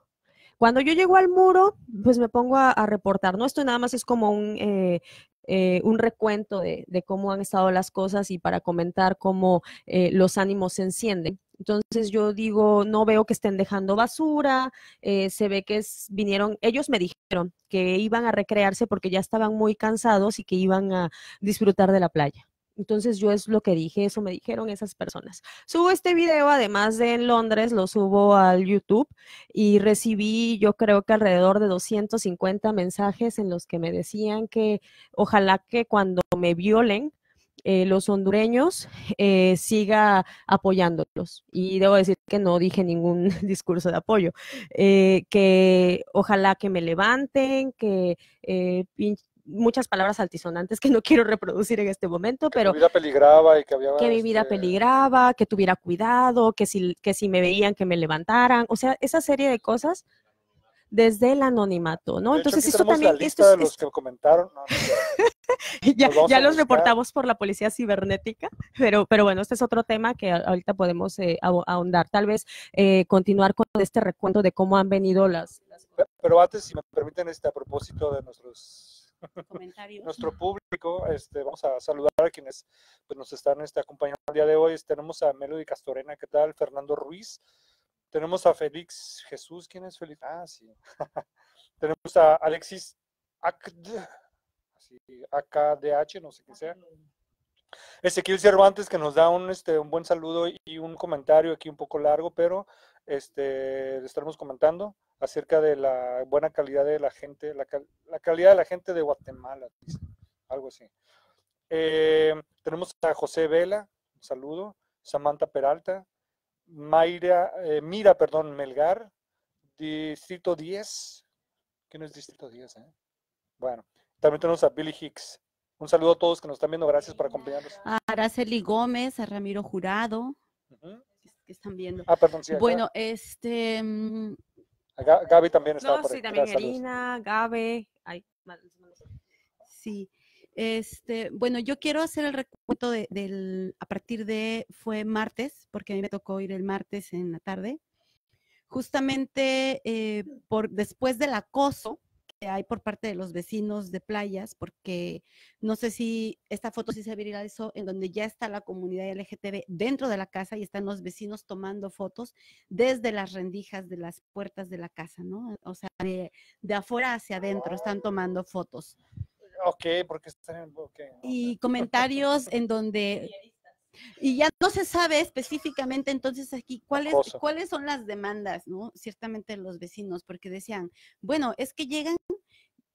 Cuando yo llego al muro, pues me pongo a reportar, ¿no? Esto nada más es como un recuento de cómo han estado las cosas y para comentar cómo los ánimos se encienden. Entonces yo digo, no veo que estén dejando basura, se ve que ellos me dijeron que iban a recrearse porque ya estaban muy cansados y que iban a disfrutar de la playa. Entonces yo es lo que dije, eso me dijeron esas personas. Subo este video, además de en Londres, lo subo al YouTube y recibí, yo creo que alrededor de 250 mensajes en los que me decían que ojalá que cuando me violen, los hondureños siga apoyándolos. Y debo decir que no dije ningún discurso de apoyo, que ojalá que me levanten, que muchas palabras altisonantes que no quiero reproducir en este momento, pero mi vida peligraba y que mi vida peligraba, que tuviera cuidado, que si me veían que me levantaran, o sea, esa serie de cosas desde el anonimato, ¿no? Entonces esto también, la lista de los que comentaron. Ya los reportamos por la policía cibernética, pero bueno, este es otro tema que ahorita podemos ahondar, tal vez continuar con este recuento de cómo han venido las... Pero antes, si me permiten, a propósito de comentarios, nuestro público, vamos a saludar a quienes pues, nos están acompañando el día de hoy. Tenemos a Melody Castorena, ¿qué tal? Fernando Ruiz. Tenemos a Félix Jesús, ¿quién es Félix? Ah, sí. Tenemos a Alexis AKDH, no sé qué sea. Ezequiel Cervantes, que nos da un buen saludo y un comentario aquí un poco largo, pero le estaremos comentando acerca de la buena calidad de la gente, la calidad de la gente de Guatemala, algo así. Tenemos a José Vela, un saludo. Samantha Peralta, Mira, Melgar, Distrito 10. ¿Quién es Distrito 10? Bueno, también tenemos a Billy Hicks. Un saludo a todos que nos están viendo, gracias por acompañarnos. A Araceli Gómez, a Ramiro Jurado, que están viendo. Perdón, sí, bueno, Gaby también estaba por ahí. Sí, también Irina, Gaby. Sí. Bueno, yo quiero hacer el recuento a partir de, fue martes, porque a mí me tocó ir el martes en la tarde, justamente después del acoso hay por parte de los vecinos de Playas, porque no sé si esta foto sí se viralizó, en donde ya está la comunidad LGTB dentro de la casa y están los vecinos tomando fotos desde las rendijas de las puertas de la casa, ¿no? O sea, de afuera hacia adentro están tomando fotos. Ok, porque están, okay, y comentarios en donde, y ya no se sabe específicamente entonces aquí cuáles son las demandas, ¿no? Ciertamente los vecinos, porque decían, bueno, es que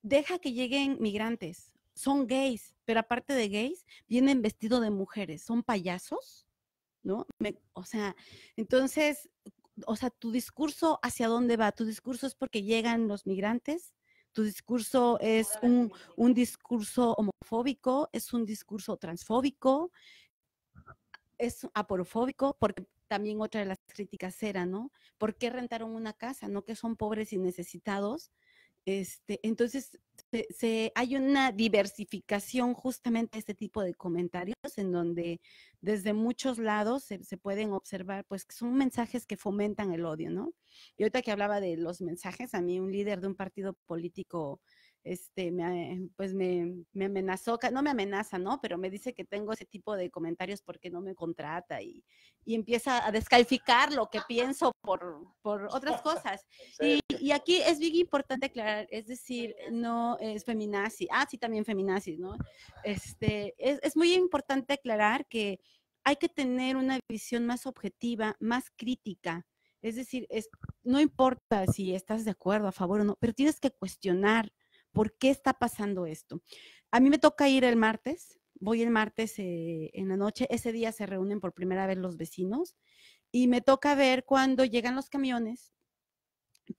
deja que lleguen migrantes, son gays, pero aparte de gays, vienen vestidos de mujeres, son payasos, ¿no? O sea, entonces, o sea, tu discurso, ¿hacia dónde va? ¿Tu discurso es porque llegan los migrantes? ¿Tu discurso es un discurso homofóbico? ¿Es un discurso transfóbico? ¿Es aporofóbico? Porque también otra de las críticas era, ¿no? ¿Por qué rentaron una casa? ¿No que son pobres y necesitados? Entonces, hay una diversificación justamente de este tipo de comentarios en donde desde muchos lados se pueden observar, pues, que son mensajes que fomentan el odio, ¿no? Y ahorita que hablaba de los mensajes, a mí un líder de un partido político, pues me amenazó, no me amenaza, ¿no? Pero me dice que tengo ese tipo de comentarios porque no me contrata y empieza a descalificar lo que pienso por otras cosas. Y aquí es bien importante aclarar, es decir, no es feminazi, sí, también feminazi, ¿no? Es muy importante aclarar que hay que tener una visión más objetiva, más crítica. Es decir, no importa si estás de acuerdo, a favor o no, pero tienes que cuestionar por qué está pasando esto. A mí me toca ir el martes, voy el martes en la noche, ese día se reúnen por primera vez los vecinos y me toca ver cuando llegan los camiones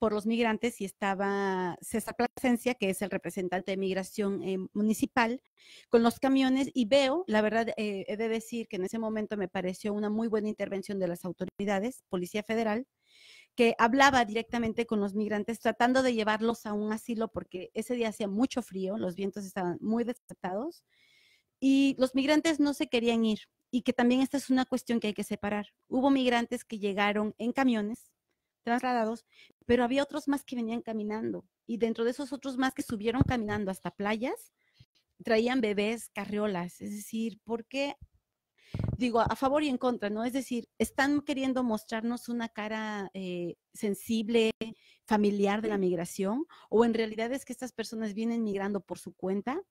por los migrantes y estaba César Plasencia, que es el representante de migración municipal, con los camiones y veo, la verdad, he de decir que en ese momento me pareció una muy buena intervención de las autoridades, Policía Federal, que hablaba directamente con los migrantes, tratando de llevarlos a un asilo porque ese día hacía mucho frío, los vientos estaban muy desatados y los migrantes no se querían ir y que también esta es una cuestión que hay que separar. Hubo migrantes que llegaron en camiones trasladados, pero había otros más que venían caminando y dentro de esos otros más que subieron caminando hasta Playas, traían bebés, carriolas, es decir, ¿por qué? Digo, a favor y en contra, ¿no? Es decir, están queriendo mostrarnos una cara sensible, familiar de la migración, o en realidad es que estas personas vienen migrando por su cuenta,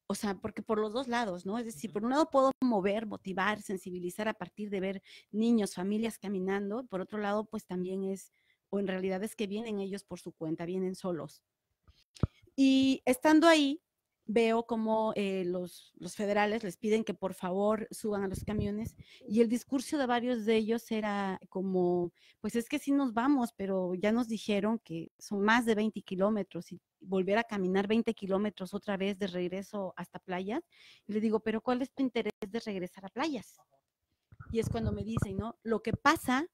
o sea, porque por los dos lados, ¿no? Es decir, por un lado puedo mover, motivar, sensibilizar a partir de ver niños, familias caminando, por otro lado, pues también o en realidad es que vienen ellos por su cuenta, vienen solos. Y estando ahí, veo como los federales les piden que por favor suban a los camiones y el discurso de varios de ellos era como, pues es que sí nos vamos, pero ya nos dijeron que son más de 20 kilómetros y volver a caminar 20 kilómetros otra vez de regreso hasta Playas. Y le digo, pero ¿cuál es tu interés de regresar a Playas? Y es cuando me dicen, ¿no? Lo que pasa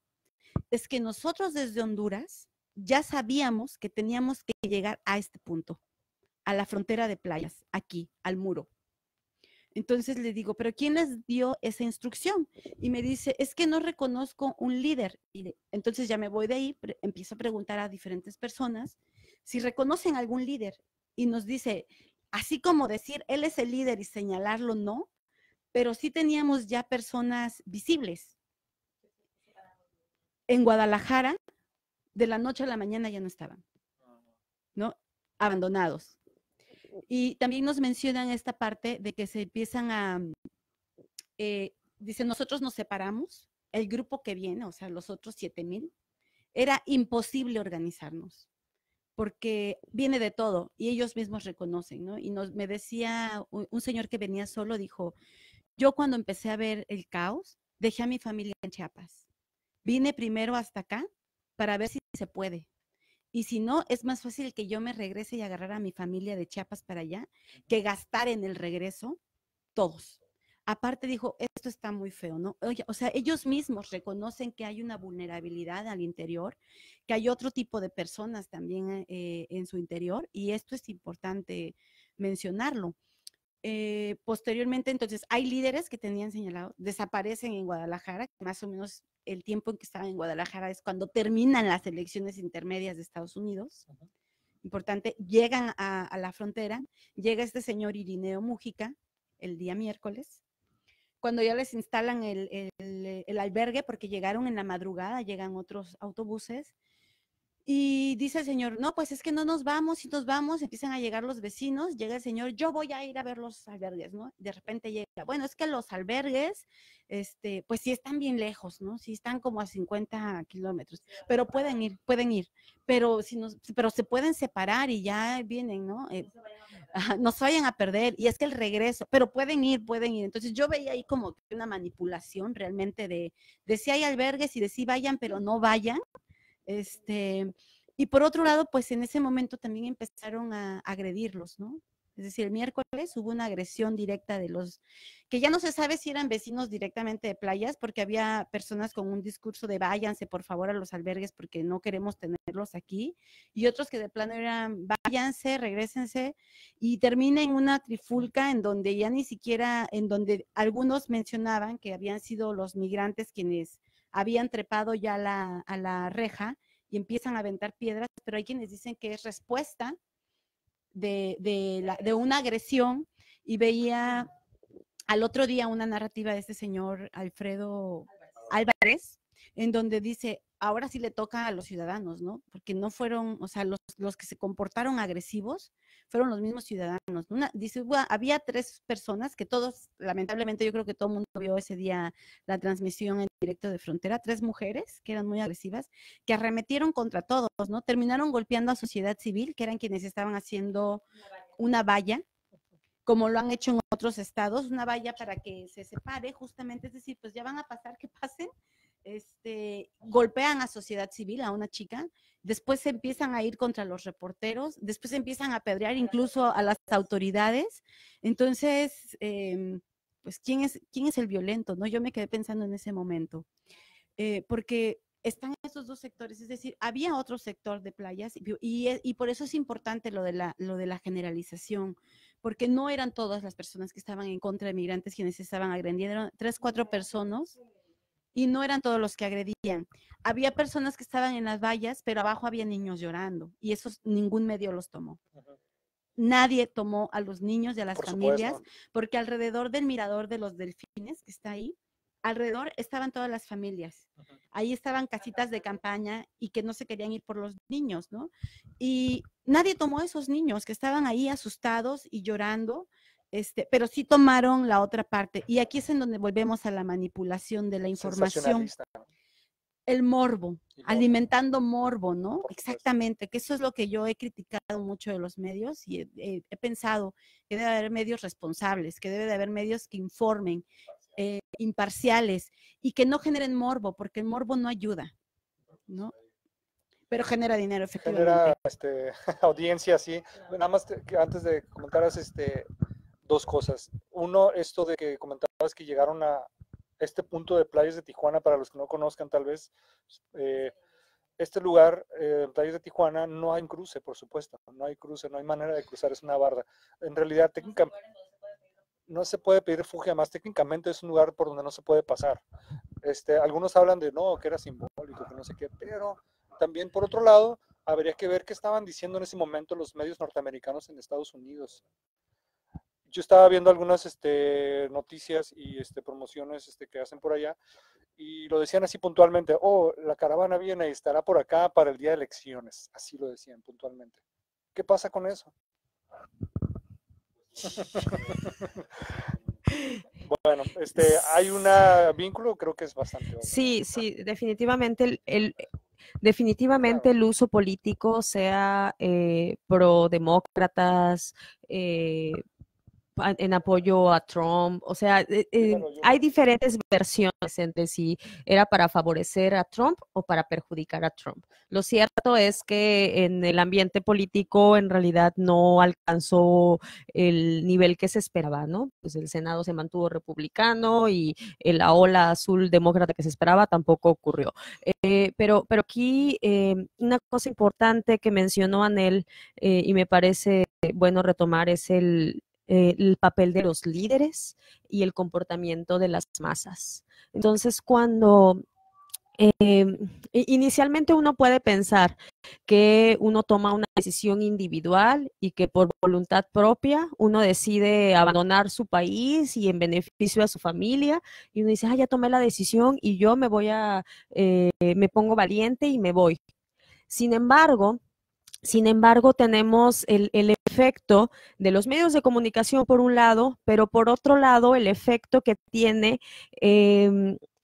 es que nosotros desde Honduras ya sabíamos que teníamos que llegar a este punto, a la frontera de Playas, aquí, al muro. Entonces le digo, ¿pero quién les dio esa instrucción? Y me dice, es que no reconozco un líder. Y entonces ya me voy de ahí, empiezo a preguntar a diferentes personas si reconocen algún líder. Y nos dice, así como decir, él es el líder y señalarlo, no, pero sí teníamos ya personas visibles. En Guadalajara, de la noche a la mañana ya no estaban, ¿no? Abandonados. Y también nos mencionan esta parte de que se empiezan a, dicen, nosotros nos separamos, el grupo que viene, o sea, los otros 7,000, era imposible organizarnos, porque viene de todo, y ellos mismos reconocen, ¿no? Y me decía un señor que venía solo, dijo, yo cuando empecé a ver el caos, dejé a mi familia en Chiapas. Vine primero hasta acá para ver si se puede. Y si no, es más fácil que yo me regrese y agarrar a mi familia de Chiapas para allá que gastar en el regreso todos. Aparte dijo, esto está muy feo, ¿no? Oye, o sea, ellos mismos reconocen que hay una vulnerabilidad al interior, que hay otro tipo de personas también en su interior y esto es importante mencionarlo. Posteriormente, entonces, hay líderes que tenían señalado, desaparecen en Guadalajara, más o menos el tiempo en que estaban en Guadalajara es cuando terminan las elecciones intermedias de Estados Unidos. importante, llegan a la frontera, llega este señor Irineo Mújica el día miércoles, cuando ya les instalan el albergue, porque llegaron en la madrugada, llegan otros autobuses, y dice el señor, no, pues es que no nos vamos, si nos vamos, empiezan a llegar los vecinos, llega el señor, yo voy a ir a ver los albergues, ¿no? De repente llega, bueno, es que los albergues, pues sí están bien lejos, ¿no? Sí están como a 50 kilómetros, pero pueden ir, pero, pero se pueden separar y ya vienen, ¿no? No se vayan a perder, y es que el regreso, pero pueden ir. Entonces yo veía ahí como una manipulación realmente de si hay albergues y de si vayan, pero no vayan. Y por otro lado, pues en ese momento también empezaron a agredirlos, ¿no? Es decir, el miércoles hubo una agresión directa de los, que ya no se sabe si eran vecinos directamente de playas, porque había personas con un discurso de váyanse por favor a los albergues porque no queremos tenerlos aquí, y otros que de plano eran váyanse, regrésense, y termina en una trifulca en donde ya ni siquiera, en donde algunos mencionaban que habían sido los migrantes quienes habían trepado ya a la reja y empiezan a aventar piedras, pero hay quienes dicen que es respuesta de una agresión, y veía al otro día una narrativa de este señor Alfredo Álvarez, en donde dice, ahora sí le toca a los ciudadanos, ¿no? Porque no fueron, o sea, los que se comportaron agresivos fueron los mismos ciudadanos. Dice, había 3 personas que todos, lamentablemente yo creo que todo el mundo vio ese día la transmisión en directo de Frontera, 3 mujeres que eran muy agresivas, que arremetieron contra todos, ¿no? Terminaron golpeando a sociedad civil, que eran quienes estaban haciendo una valla, como lo han hecho en otros estados, una valla para que se separe justamente, es decir, pues ya van a pasar, que pasen, golpean a sociedad civil, a una chica, después se empiezan a ir contra los reporteros, después empiezan a apedrear incluso a las autoridades. Entonces, pues, ¿quién es el violento? ¿No? Yo me quedé pensando en ese momento, porque están esos 2 sectores, es decir, había otro sector de playas, y por eso es importante lo de la generalización, porque no eran todas las personas que estaban en contra de migrantes quienes estaban agrediendo, eran 3, 4 personas, y no eran todos los que agredían. Había personas que estaban en las vallas, pero abajo había niños llorando, y esos ningún medio los tomó. Nadie tomó a los niños y a las familias, porque alrededor del mirador de los delfines que está ahí, alrededor estaban todas las familias. Ahí estaban casitas de campaña y que no se querían ir por los niños, ¿no? Y nadie tomó a esos niños que estaban ahí asustados y llorando, pero sí tomaron la otra parte. Y aquí es en donde volvemos a la manipulación de la información. El morbo, alimentando morbo, ¿no? Exactamente, que eso es lo que yo he criticado mucho de los medios, y he pensado que debe haber medios responsables, que debe de haber medios que informen, imparciales, y que no generen morbo, porque el morbo no ayuda, ¿no? Pero genera dinero, efectivamente. Genera audiencia, sí. Nada más que antes de comentaras 2 cosas. Uno, esto de que comentabas que llegaron a este punto de playas de Tijuana, para los que no conozcan tal vez, este lugar, playas de Tijuana, no hay cruce, por supuesto, no hay cruce, no hay manera de cruzar, es una barda. En realidad, técnicamente, no se puede pedir refugio, además técnicamente es un lugar por donde no se puede pasar. Algunos hablan de no, que era simbólico, que no sé qué, pero también por otro lado, habría que ver qué estaban diciendo en ese momento los medios norteamericanos en Estados Unidos. Yo estaba viendo algunas noticias y promociones que hacen por allá, y lo decían así puntualmente, la caravana viene y estará por acá para el día de elecciones, así lo decían puntualmente. ¿Qué pasa con eso? Bueno, hay un vínculo, creo que es bastante obvio. Sí, definitivamente definitivamente el uso político, sea pro demócratas, en apoyo a Trump, o sea, hay diferentes versiones entre si era para favorecer a Trump o para perjudicar a Trump. Lo cierto es que en el ambiente político en realidad no alcanzó el nivel que se esperaba, ¿no? Pues el Senado se mantuvo republicano y la ola azul demócrata que se esperaba tampoco ocurrió. Pero aquí una cosa importante que mencionó Anel, y me parece bueno retomar, es el papel de los líderes y el comportamiento de las masas. Entonces, cuando Inicialmente uno puede pensar que uno toma una decisión individual y que por voluntad propia uno decide abandonar su país y en beneficio a su familia, y uno dice, ah, ya tomé la decisión y yo me pongo valiente y me voy. Sin embargo, tenemos el efecto de los medios de comunicación por un lado, pero por otro lado el efecto que tiene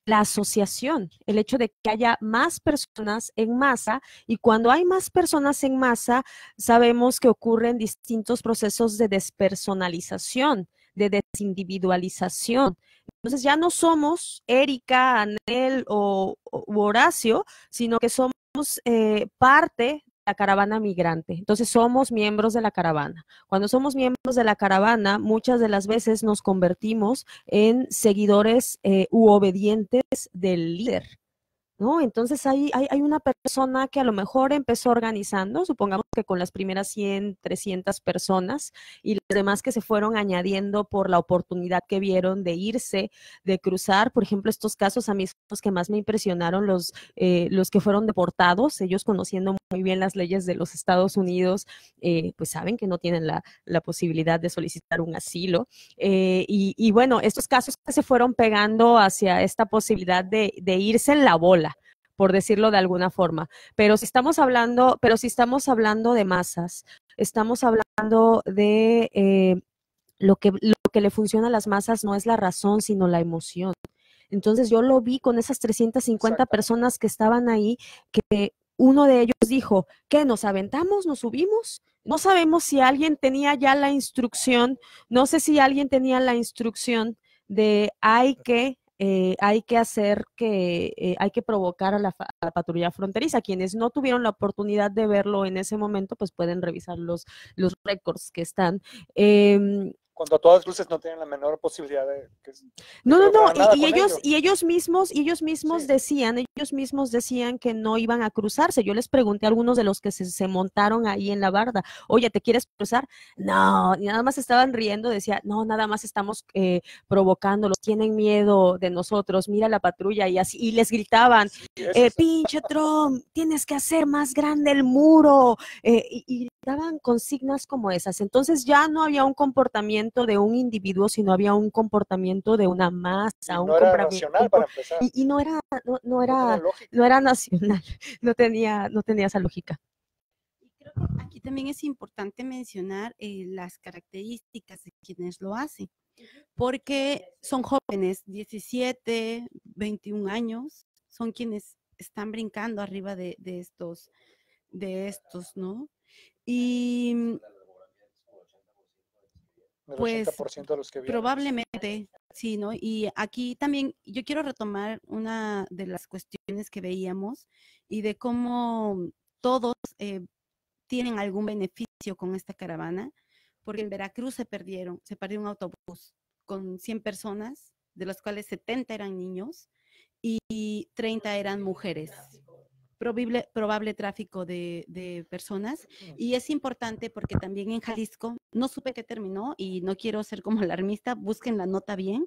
la asociación, el hecho de que haya más personas en masa, y cuando hay más personas en masa, sabemos que ocurren distintos procesos de despersonalización, de desindividualización. Entonces ya no somos Erika, Anel u Horacio, sino que somos parte la caravana migrante. Entonces somos miembros de la caravana. Cuando somos miembros de la caravana, muchas de las veces nos convertimos en seguidores u obedientes del líder, ¿no? Entonces hay una persona que a lo mejor empezó organizando, supongamos que con las primeras 100, 300 personas, y las demás que se fueron añadiendo por la oportunidad que vieron de irse, de cruzar. Por ejemplo, estos casos a mí son los que más me impresionaron, los que fueron deportados. Ellos, conociendo muy bien las leyes de los Estados Unidos, pues saben que no tienen la posibilidad de solicitar un asilo. Y bueno, estos casos que se fueron pegando hacia esta posibilidad de irse en la bola, por decirlo de alguna forma. Pero si estamos hablando de masas, estamos hablando de lo que le funciona a las masas no es la razón, sino la emoción. Entonces yo lo vi con esas 350 personas que estaban ahí, que uno de ellos dijo, ¿qué? ¿Nos aventamos? ¿Nos subimos? No sabemos si alguien tenía ya la instrucción, no sé si alguien tenía la instrucción de hay que provocar a la patrulla fronteriza. Quienes no tuvieron la oportunidad de verlo en ese momento, pues pueden revisar los récords que están. Cuando a todas luces no tienen la menor posibilidad de que no, ellos. Y ellos mismos sí. decían que no iban a cruzarse. Yo les pregunté a algunos de los que se montaron ahí en la barda, oye, ¿te quieres cruzar? No, y nada más estaban riendo, decía, no, nada más estamos provocándolos, tienen miedo de nosotros, mira la patrulla, y así, y les gritaban, sí, pinche Trump, tienes que hacer más grande el muro, y daban consignas como esas. Entonces ya no había un comportamiento de un individuo, sino había un comportamiento de una masa, no era racional para empezar. Y no era nacional, no tenía esa lógica. Y creo que aquí también es importante mencionar las características de quienes lo hacen, porque son jóvenes, 17, 21 años, son quienes están brincando arriba de estos, ¿no? Y pues de los que probablemente, sí, ¿no? Y aquí también yo quiero retomar una de las cuestiones que veíamos y de cómo todos tienen algún beneficio con esta caravana, porque en Veracruz se perdió un autobús con 100 personas, de los cuales 70 eran niños y 30 eran mujeres. Probable tráfico de personas. Y es importante porque también en Jalisco, no supe qué terminó y no quiero ser como alarmista, busquen la nota bien,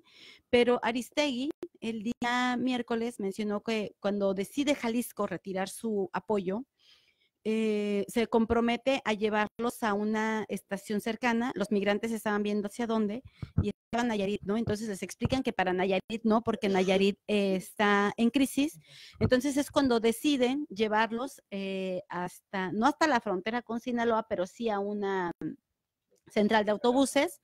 pero Aristegui el día miércoles mencionó que cuando decide Jalisco retirar su apoyo, se compromete a llevarlos a una estación cercana. Los migrantes estaban viendo hacia dónde y estaban Nayarit, ¿no? Entonces les explican que para Nayarit no, porque Nayarit está en crisis. Entonces es cuando deciden llevarlos no hasta la frontera con Sinaloa, pero sí a una central de autobuses.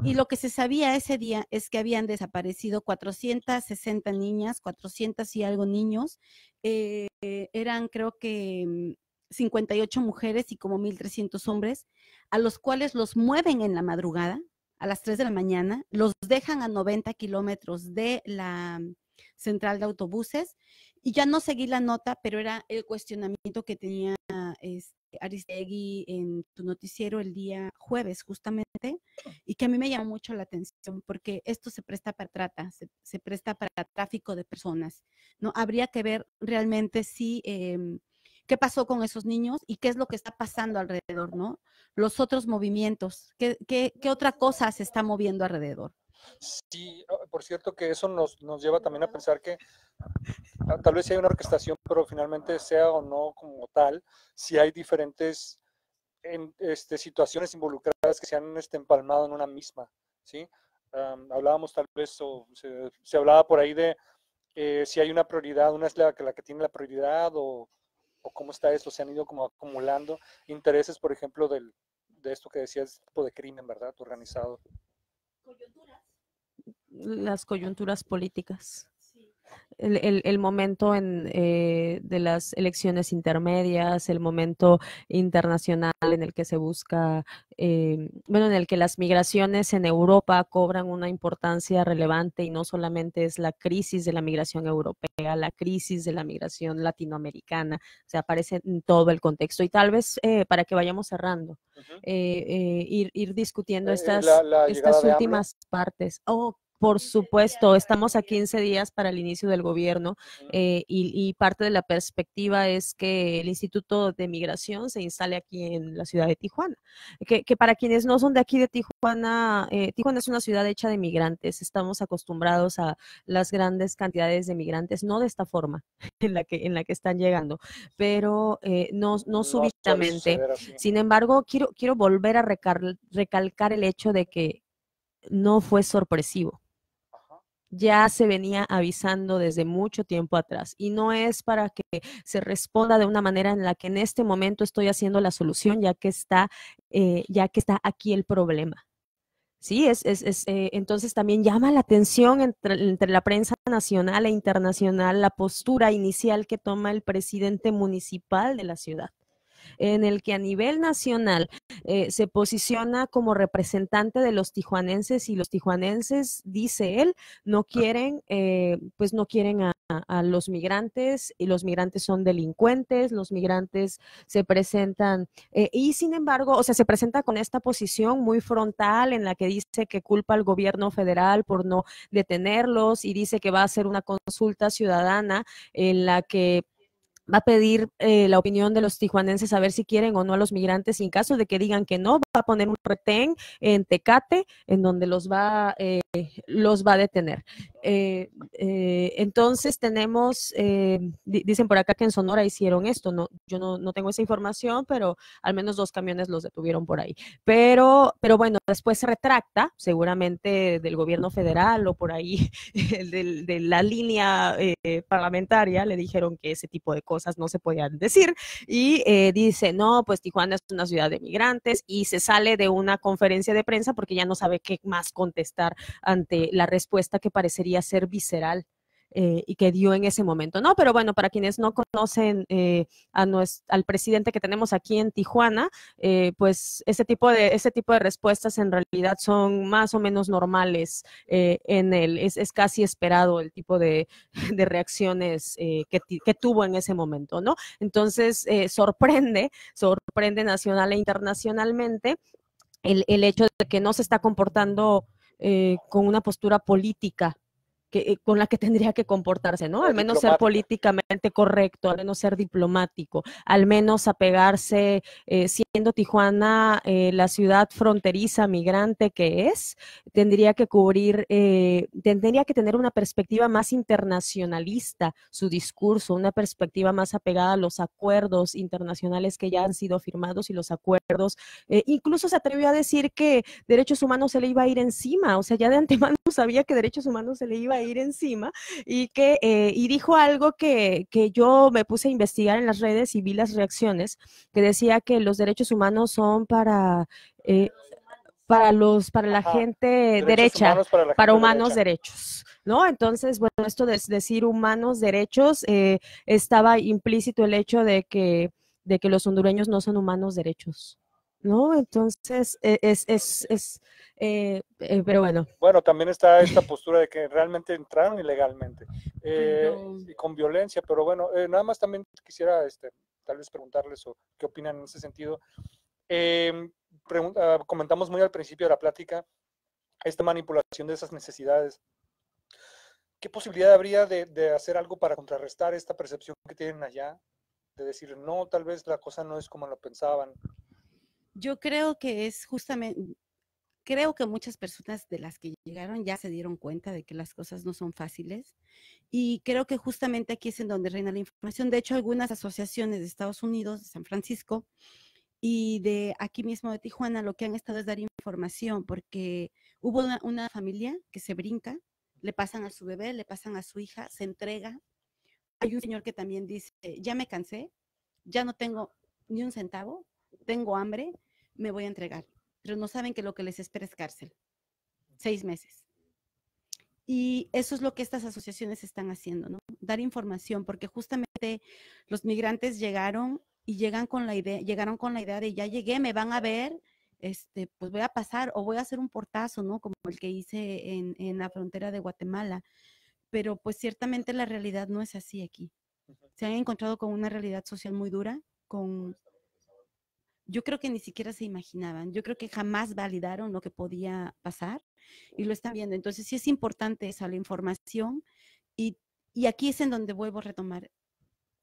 Y lo que se sabía ese día es que habían desaparecido 460 niñas, 400 y algo niños. Eran, creo que 58 mujeres y como 1,300 hombres, a los cuales los mueven en la madrugada, a las 3 de la mañana, los dejan a 90 kilómetros de la central de autobuses, y ya no seguí la nota, pero era el cuestionamiento que tenía Aristegui en tu noticiero el día jueves justamente, y que a mí me llamó mucho la atención, porque esto se presta para trata, se presta para tráfico de personas, ¿no? Habría que ver realmente si qué pasó con esos niños y qué es lo que está pasando alrededor, ¿no? Los otros movimientos, qué otra cosa se está moviendo alrededor. Sí, por cierto que eso nos lleva también a pensar que tal vez sí hay una orquestación, pero finalmente sea o no como tal, si hay diferentes situaciones involucradas que se han empalmado en una misma, ¿sí? Hablábamos tal vez, o se hablaba por ahí de si hay una prioridad, una es la que tiene la prioridad, o cómo está esto, se han ido como acumulando intereses, por ejemplo, de esto que decías, tipo de crimen, ¿verdad? Organizado. Las coyunturas políticas. El momento de las elecciones intermedias, el momento internacional en el que se busca, bueno, en el que las migraciones en Europa cobran una importancia relevante y no solamente es la crisis de la migración europea, la crisis de la migración latinoamericana, o sea, aparece en todo el contexto. Y tal vez para que vayamos cerrando, ir discutiendo estas últimas partes. Por supuesto, estamos a 15 días para el inicio del gobierno y parte de la perspectiva es que el Instituto de Migración se instale aquí en la ciudad de Tijuana. Que para quienes no son de aquí de Tijuana, Tijuana es una ciudad hecha de migrantes. Estamos acostumbrados a las grandes cantidades de migrantes, no de esta forma en la que están llegando, pero no súbitamente. Sin embargo, quiero volver a recalcar el hecho de que no fue sorpresivo. Ya se venía avisando desde mucho tiempo atrás y no es para que se responda de una manera en la que en este momento estoy haciendo la solución, ya que está aquí el problema. Sí, entonces también llama la atención entre la prensa nacional e internacional la postura inicial que toma el presidente municipal de la ciudad, en el que a nivel nacional se posiciona como representante de los tijuanenses y los tijuanenses, dice él, no quieren a los migrantes y los migrantes son delincuentes, los migrantes se presentan y sin embargo, o sea, se presenta con esta posición muy frontal en la que dice que culpa al gobierno federal por no detenerlos y dice que va a hacer una consulta ciudadana en la que va a pedir la opinión de los tijuanenses a ver si quieren o no a los migrantes y en caso de que digan que no, va a poner un retén en Tecate en donde los va a detener. Entonces tenemos, dicen por acá que en Sonora hicieron esto, yo no tengo esa información, pero al menos 2 camiones los detuvieron por ahí. Pero bueno, después se retracta, seguramente del gobierno federal o por ahí de la línea parlamentaria, le dijeron que ese tipo de cosas no se podían decir y dice, no, pues Tijuana es una ciudad de migrantes y se sale de una conferencia de prensa porque ya no sabe qué más contestar ante la respuesta que parecería ser visceral y que dio en ese momento, ¿no? Pero bueno, para quienes no conocen al presidente que tenemos aquí en Tijuana, pues ese tipo de respuestas en realidad son más o menos normales en él. Es casi esperado el tipo de reacciones que tuvo en ese momento, ¿no? Entonces, sorprende nacional e internacionalmente el hecho de que no se está comportando con una postura política con la que tendría que comportarse, ¿no? Al menos ser políticamente correcto, al menos ser diplomático, al menos apegarse, siendo Tijuana la ciudad fronteriza migrante que es, tendría que tendría que tener una perspectiva más internacionalista, su discurso, una perspectiva más apegada a los acuerdos internacionales que ya han sido firmados y los acuerdos, incluso se atrevió a decir que derechos humanos se le iba a ir encima, o sea, ya de antemano sabía que derechos humanos se le iba a ir encima y dijo algo que yo me puse a investigar en las redes y vi las reacciones, que decía que los derechos humanos son para la gente derecha, para humanos derechos, ¿no? Entonces, bueno, esto de decir humanos derechos, estaba implícito el hecho de que los hondureños no son humanos derechos, ¿no? Entonces, pero bueno. Bueno, también está esta postura de que realmente entraron ilegalmente y con violencia, pero bueno, nada más también quisiera tal vez preguntarles o qué opinan en ese sentido. Comentamos muy al principio de la plática esta manipulación de esas necesidades. ¿Qué posibilidad habría de hacer algo para contrarrestar esta percepción que tienen allá? De decir, no, tal vez la cosa no es como lo pensaban. Yo creo que es justamente creo que muchas personas de las que llegaron ya se dieron cuenta de que las cosas no son fáciles y creo que justamente aquí es en donde reina la información. De hecho, algunas asociaciones de Estados Unidos, de San Francisco y de aquí mismo de Tijuana, lo que han estado es dar información porque hubo una familia que se brinca, le pasan a su bebé, le pasan a su hija, se entrega. Hay un señor que también dice, ya me cansé, ya no tengo ni un centavo, tengo hambre, me voy a entregar. Pero no saben que lo que les espera es cárcel, 6 meses. Y eso es lo que estas asociaciones están haciendo, ¿no? Dar información, porque justamente los migrantes llegaron y llegaron con la idea de ya llegué, me van a ver, pues voy a pasar o voy a hacer un portazo, ¿no? Como el que hice en la frontera de Guatemala. Pero pues ciertamente la realidad no es así aquí. Se han encontrado con una realidad social muy dura, yo creo que ni siquiera se imaginaban, yo creo que jamás validaron lo que podía pasar y lo están viendo. Entonces sí es importante esa la información y, y aquí es en donde vuelvo a retomar.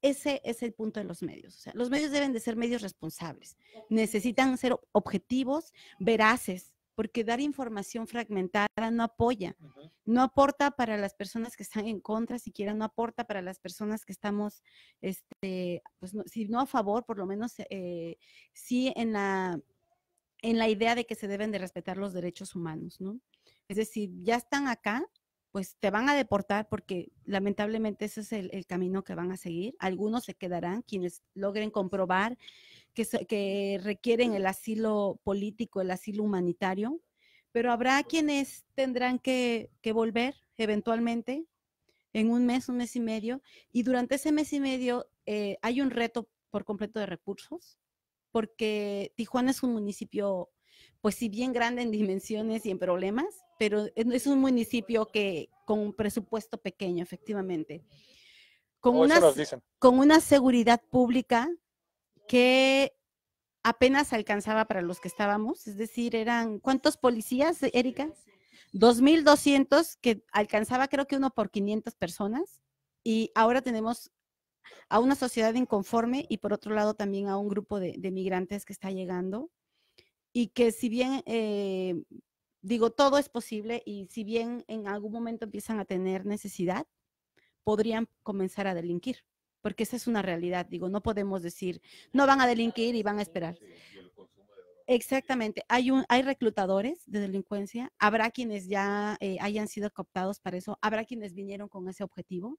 Ese es el punto de los medios. O sea, los medios deben de ser medios responsables. Necesitan ser objetivos, veraces, porque dar información fragmentada no apoya, no aporta para las personas que están en contra, siquiera no aporta para las personas que estamos, pues no, si no a favor, por lo menos sí en la idea de que se deben de respetar los derechos humanos, ¿no? Es decir, ya están acá, pues te van a deportar porque lamentablemente ese es el camino que van a seguir. Algunos se quedarán, quienes logren comprobar que requieren el asilo político, el asilo humanitario, pero habrá quienes tendrán que volver eventualmente en un mes y medio, y durante ese mes y medio hay un reto por completo de recursos, porque Tijuana es un municipio, pues si bien grande en dimensiones y en problemas, pero es un municipio que con un presupuesto pequeño, efectivamente, con una seguridad pública que apenas alcanzaba para los que estábamos, es decir, eran, ¿cuántos policías, Erika? 2,200, que alcanzaba creo que uno por 500 personas, y ahora tenemos a una sociedad inconforme y por otro lado también a un grupo de migrantes que está llegando y que si bien, digo, todo es posible y si bien en algún momento empiezan a tener necesidad, podrían comenzar a delinquir, porque esa es una realidad, digo, no podemos decir, no van a delinquir y van a esperar. Exactamente, hay reclutadores de delincuencia, habrá quienes ya hayan sido cooptados para eso, habrá quienes vinieron con ese objetivo,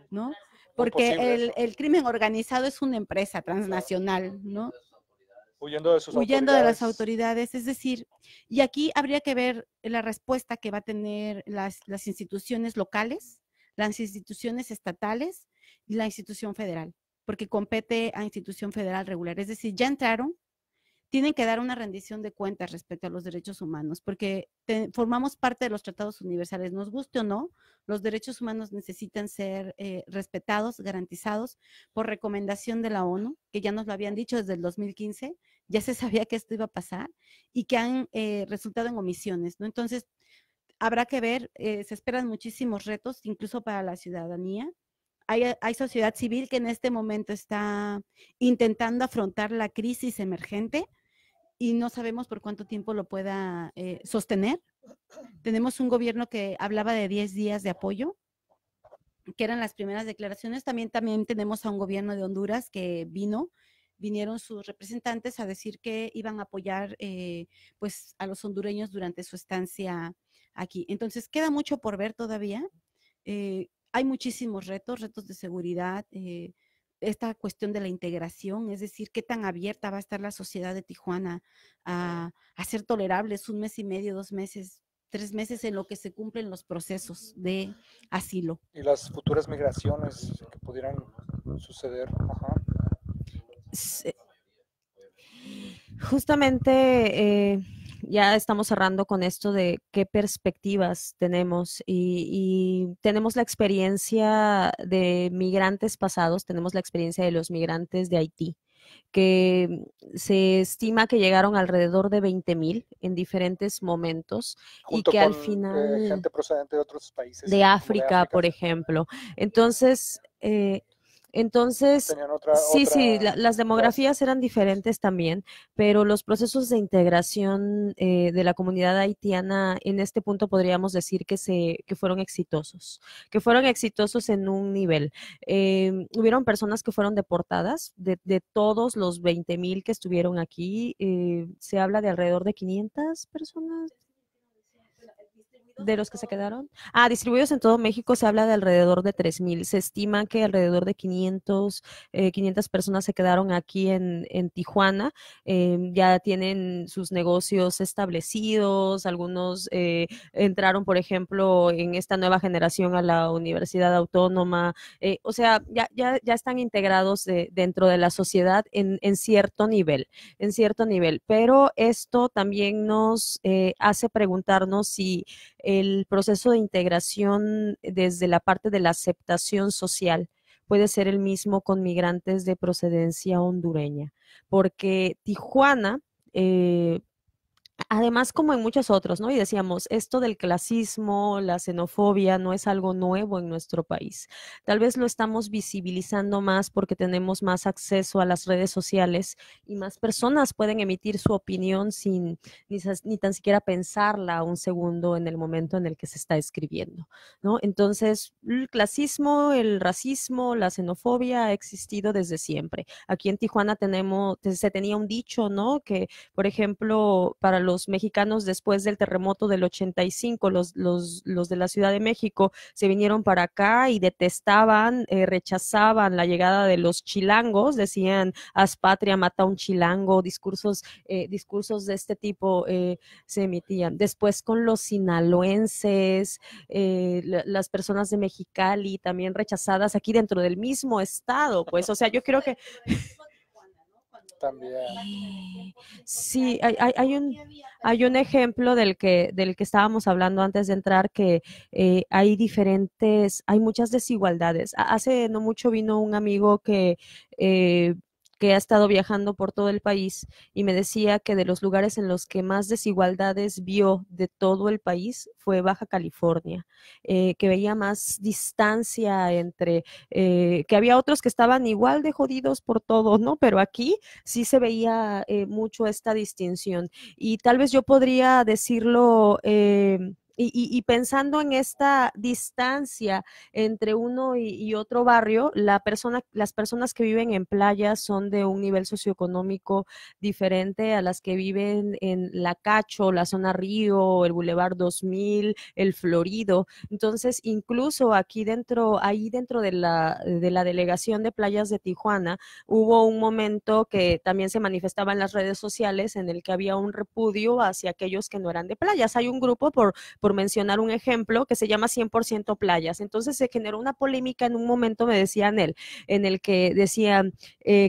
¿no? Porque el crimen organizado es una empresa transnacional, ¿no? Huyendo de sus huyendo de las autoridades, es decir, y aquí habría que ver la respuesta que va a tener las instituciones locales, las instituciones estatales y la institución federal, porque compete a institución federal regular, es decir, ya entraron, tienen que dar una rendición de cuentas respecto a los derechos humanos, porque formamos parte de los tratados universales, nos guste o no, los derechos humanos necesitan ser respetados, garantizados por recomendación de la ONU, que ya nos lo habían dicho desde el 2015, ya se sabía que esto iba a pasar y que han resultado en omisiones, ¿no? Entonces, habrá que ver, se esperan muchísimos retos, incluso para la ciudadanía. Hay sociedad civil que en este momento está intentando afrontar la crisis emergente y no sabemos por cuánto tiempo lo pueda sostener. Tenemos un gobierno que hablaba de 10 días de apoyo, que eran las primeras declaraciones. También tenemos a un gobierno de Honduras que vinieron sus representantes a decir que iban a apoyar pues a los hondureños durante su estancia aquí. Entonces queda mucho por ver todavía. Hay muchísimos retos de seguridad, esta cuestión de la integración, es decir, qué tan abierta va a estar la sociedad de Tijuana a ser tolerables 1 mes y medio, 2 meses, 3 meses en lo que se cumplen los procesos de asilo. Y las futuras migraciones que pudieran suceder. Ajá. Justamente ya estamos cerrando con esto de qué perspectivas tenemos y tenemos la experiencia de migrantes pasados, tenemos la experiencia de los migrantes de Haití, que se estima que llegaron alrededor de 20,000 en diferentes momentos. Junto y que con, al final gente procedente de otros países. de África, por ejemplo. Entonces, Entonces, tenían sí, las base. demografías eran diferentes también, pero los procesos de integración de la comunidad haitiana en este punto podríamos decir que que fueron exitosos en un nivel. Hubieron personas que fueron deportadas, de todos los 20,000 que estuvieron aquí, se habla de alrededor de 500 personas de los que se quedaron. Distribuidos en todo México se habla de alrededor de 3,000. Se estima que alrededor de 500 personas se quedaron aquí en Tijuana. Ya tienen sus negocios establecidos. Algunos entraron, por ejemplo, en esta nueva generación a la Universidad Autónoma. O sea, ya están integrados dentro de la sociedad en cierto nivel, en cierto nivel. Pero esto también nos hace preguntarnos si el proceso de integración desde la parte de la aceptación social puede ser el mismo con migrantes de procedencia hondureña, porque Tijuana, además, como en muchos otros, ¿no? Y decíamos, esto del clasismo, la xenofobia, no es algo nuevo en nuestro país. Tal vez lo estamos visibilizando más porque tenemos más acceso a las redes sociales y más personas pueden emitir su opinión sin ni tan siquiera pensarla un segundo en el momento en el que se está escribiendo, ¿no? Entonces, el clasismo, el racismo, la xenofobia ha existido desde siempre. Aquí en Tijuana se tenía un dicho, ¿no? Que por ejemplo, para los mexicanos después del terremoto del 85, los de la Ciudad de México se vinieron para acá y detestaban, rechazaban la llegada de los chilangos, decían, haz patria, mata a un chilango, discursos de este tipo se emitían. Después con los sinaloenses, las personas de Mexicali también rechazadas aquí dentro del mismo estado, pues, o sea, yo creo que También. sí, hay un ejemplo del que estábamos hablando antes de entrar, que hay muchas desigualdades. Hace no mucho vino un amigo eh, que ha estado viajando por todo el país y me decía que de los lugares en los que más desigualdades vio de todo el país fue Baja California, que veía más distancia que había otros que estaban igual de jodidos por todo, ¿no? Pero aquí sí se veía mucho esta distinción. Y tal vez yo podría decirlo, y pensando en esta distancia entre uno y otro barrio, las personas que viven en playas son de un nivel socioeconómico diferente a las que viven en La Cacho, la zona Río, el Boulevard 2000, el Florido. Entonces, incluso ahí dentro de la delegación de playas de Tijuana, hubo un momento que también se manifestaba en las redes sociales en el que había un repudio hacia aquellos que no eran de playas. Hay un grupo, por mencionar un ejemplo, que se llama 100% playas. Entonces se generó una polémica en un momento, me decían en el que decían,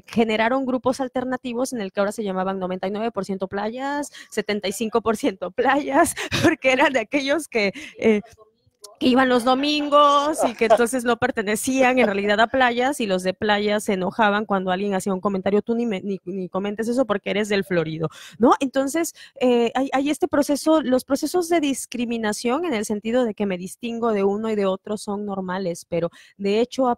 generaron grupos alternativos en el que ahora se llamaban 99% playas, 75% playas, porque eran de aquellos que iban los domingos y que entonces no pertenecían en realidad a playas, y los de playas se enojaban cuando alguien hacía un comentario, tú ni comentes eso porque eres del Florido, ¿no? Entonces, hay este proceso, los procesos de discriminación en el sentido de que me distingo de uno y de otro son normales, pero de hecho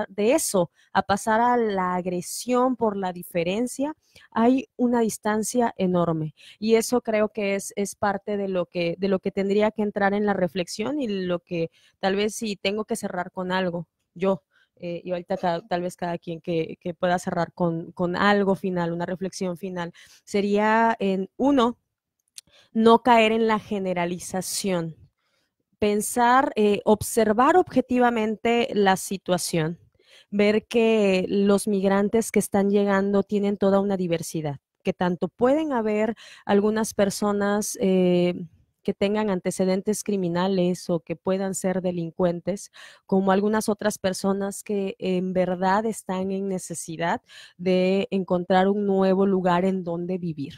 de eso a pasar a la agresión por la diferencia, hay una distancia enorme. Y eso creo que es parte de lo que tendría que entrar en la reflexión, y lo que tal vez si tengo que cerrar con algo, yo, y ahorita tal vez cada quien que pueda cerrar con algo final, una reflexión final, sería en uno, no caer en la generalización, pensar, observar objetivamente la situación, ver que los migrantes que están llegando tienen toda una diversidad, que tanto pueden haber algunas personas que tengan antecedentes criminales o que puedan ser delincuentes, como algunas otras personas que en verdad están en necesidad de encontrar un nuevo lugar en donde vivir.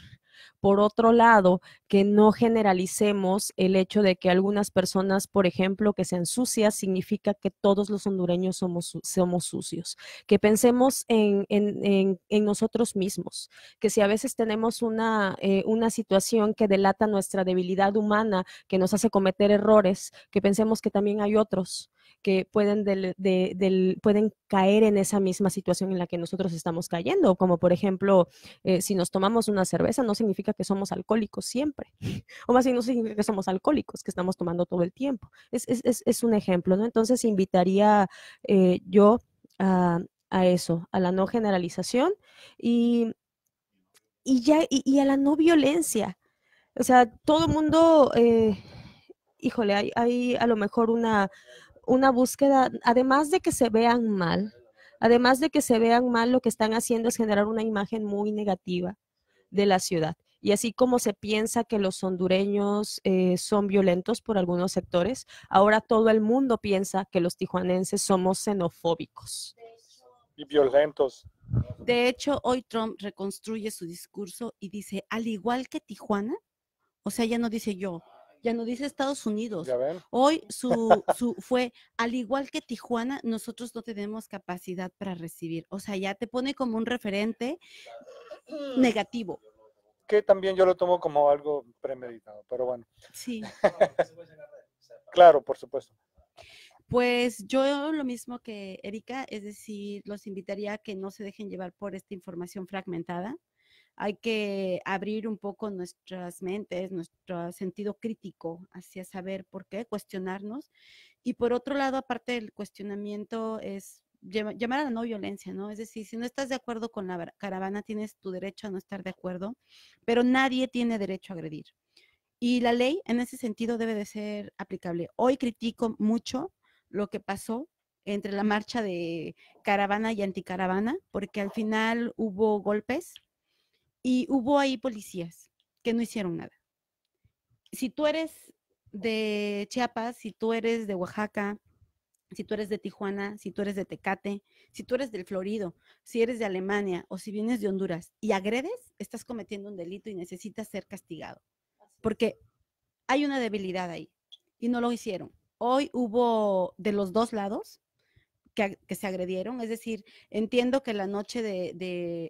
Por otro lado, que no generalicemos el hecho de que algunas personas, por ejemplo, que sean sucias, significa que todos los hondureños somos sucios. Que pensemos en nosotros mismos, que si a veces tenemos una situación que delata nuestra debilidad humana, que nos hace cometer errores, que pensemos que también hay otros, que pueden, pueden caer en esa misma situación en la que nosotros estamos cayendo, como por ejemplo, si nos tomamos una cerveza, no significa que somos alcohólicos siempre, o más bien no significa que somos alcohólicos, que estamos tomando todo el tiempo. Es un ejemplo, ¿no? Entonces invitaría yo a eso, a la no generalización y, y a la no violencia. O sea, todo el mundo, híjole, hay a lo mejor una búsqueda, además de que se vean mal, además de que se vean mal, lo que están haciendo es generar una imagen muy negativa de la ciudad. Y así como se piensa que los hondureños son violentos por algunos sectores, ahora todo el mundo piensa que los tijuanenses somos xenofóbicos. Y violentos. De hecho, hoy Trump reconstruye su discurso y dice, al igual que Tijuana, o sea, ya no dice yo, ya no dice Estados Unidos. ¿Ya ven? Hoy fue, al igual que Tijuana, nosotros no tenemos capacidad para recibir. O sea, ya te pone como un referente negativo. Que también yo lo tomo como algo premeditado, pero bueno. Sí. Claro, por supuesto. Pues yo lo mismo que Erika, es decir, los invitaría a que no se dejen llevar por esta información fragmentada. Hay que abrir un poco nuestras mentes, nuestro sentido crítico hacia saber por qué, cuestionarnos. Y por otro lado, aparte del cuestionamiento, es llamar a la no violencia, ¿no? Es decir, si no estás de acuerdo con la caravana, tienes tu derecho a no estar de acuerdo, pero nadie tiene derecho a agredir. Y la ley en ese sentido debe de ser aplicable. Hoy critico mucho lo que pasó entre la marcha de caravana y anticaravana, porque al final hubo golpes y hubo ahí policías que no hicieron nada. Si tú eres de Chiapas, si tú eres de Oaxaca, si tú eres de Tijuana, si tú eres de Tecate, si tú eres del Florido, si eres de Alemania o si vienes de Honduras y agredes, estás cometiendo un delito y necesitas ser castigado. Porque hay una debilidad ahí y no lo hicieron. Hoy hubo de los dos lados que se agredieron, es decir, entiendo que la noche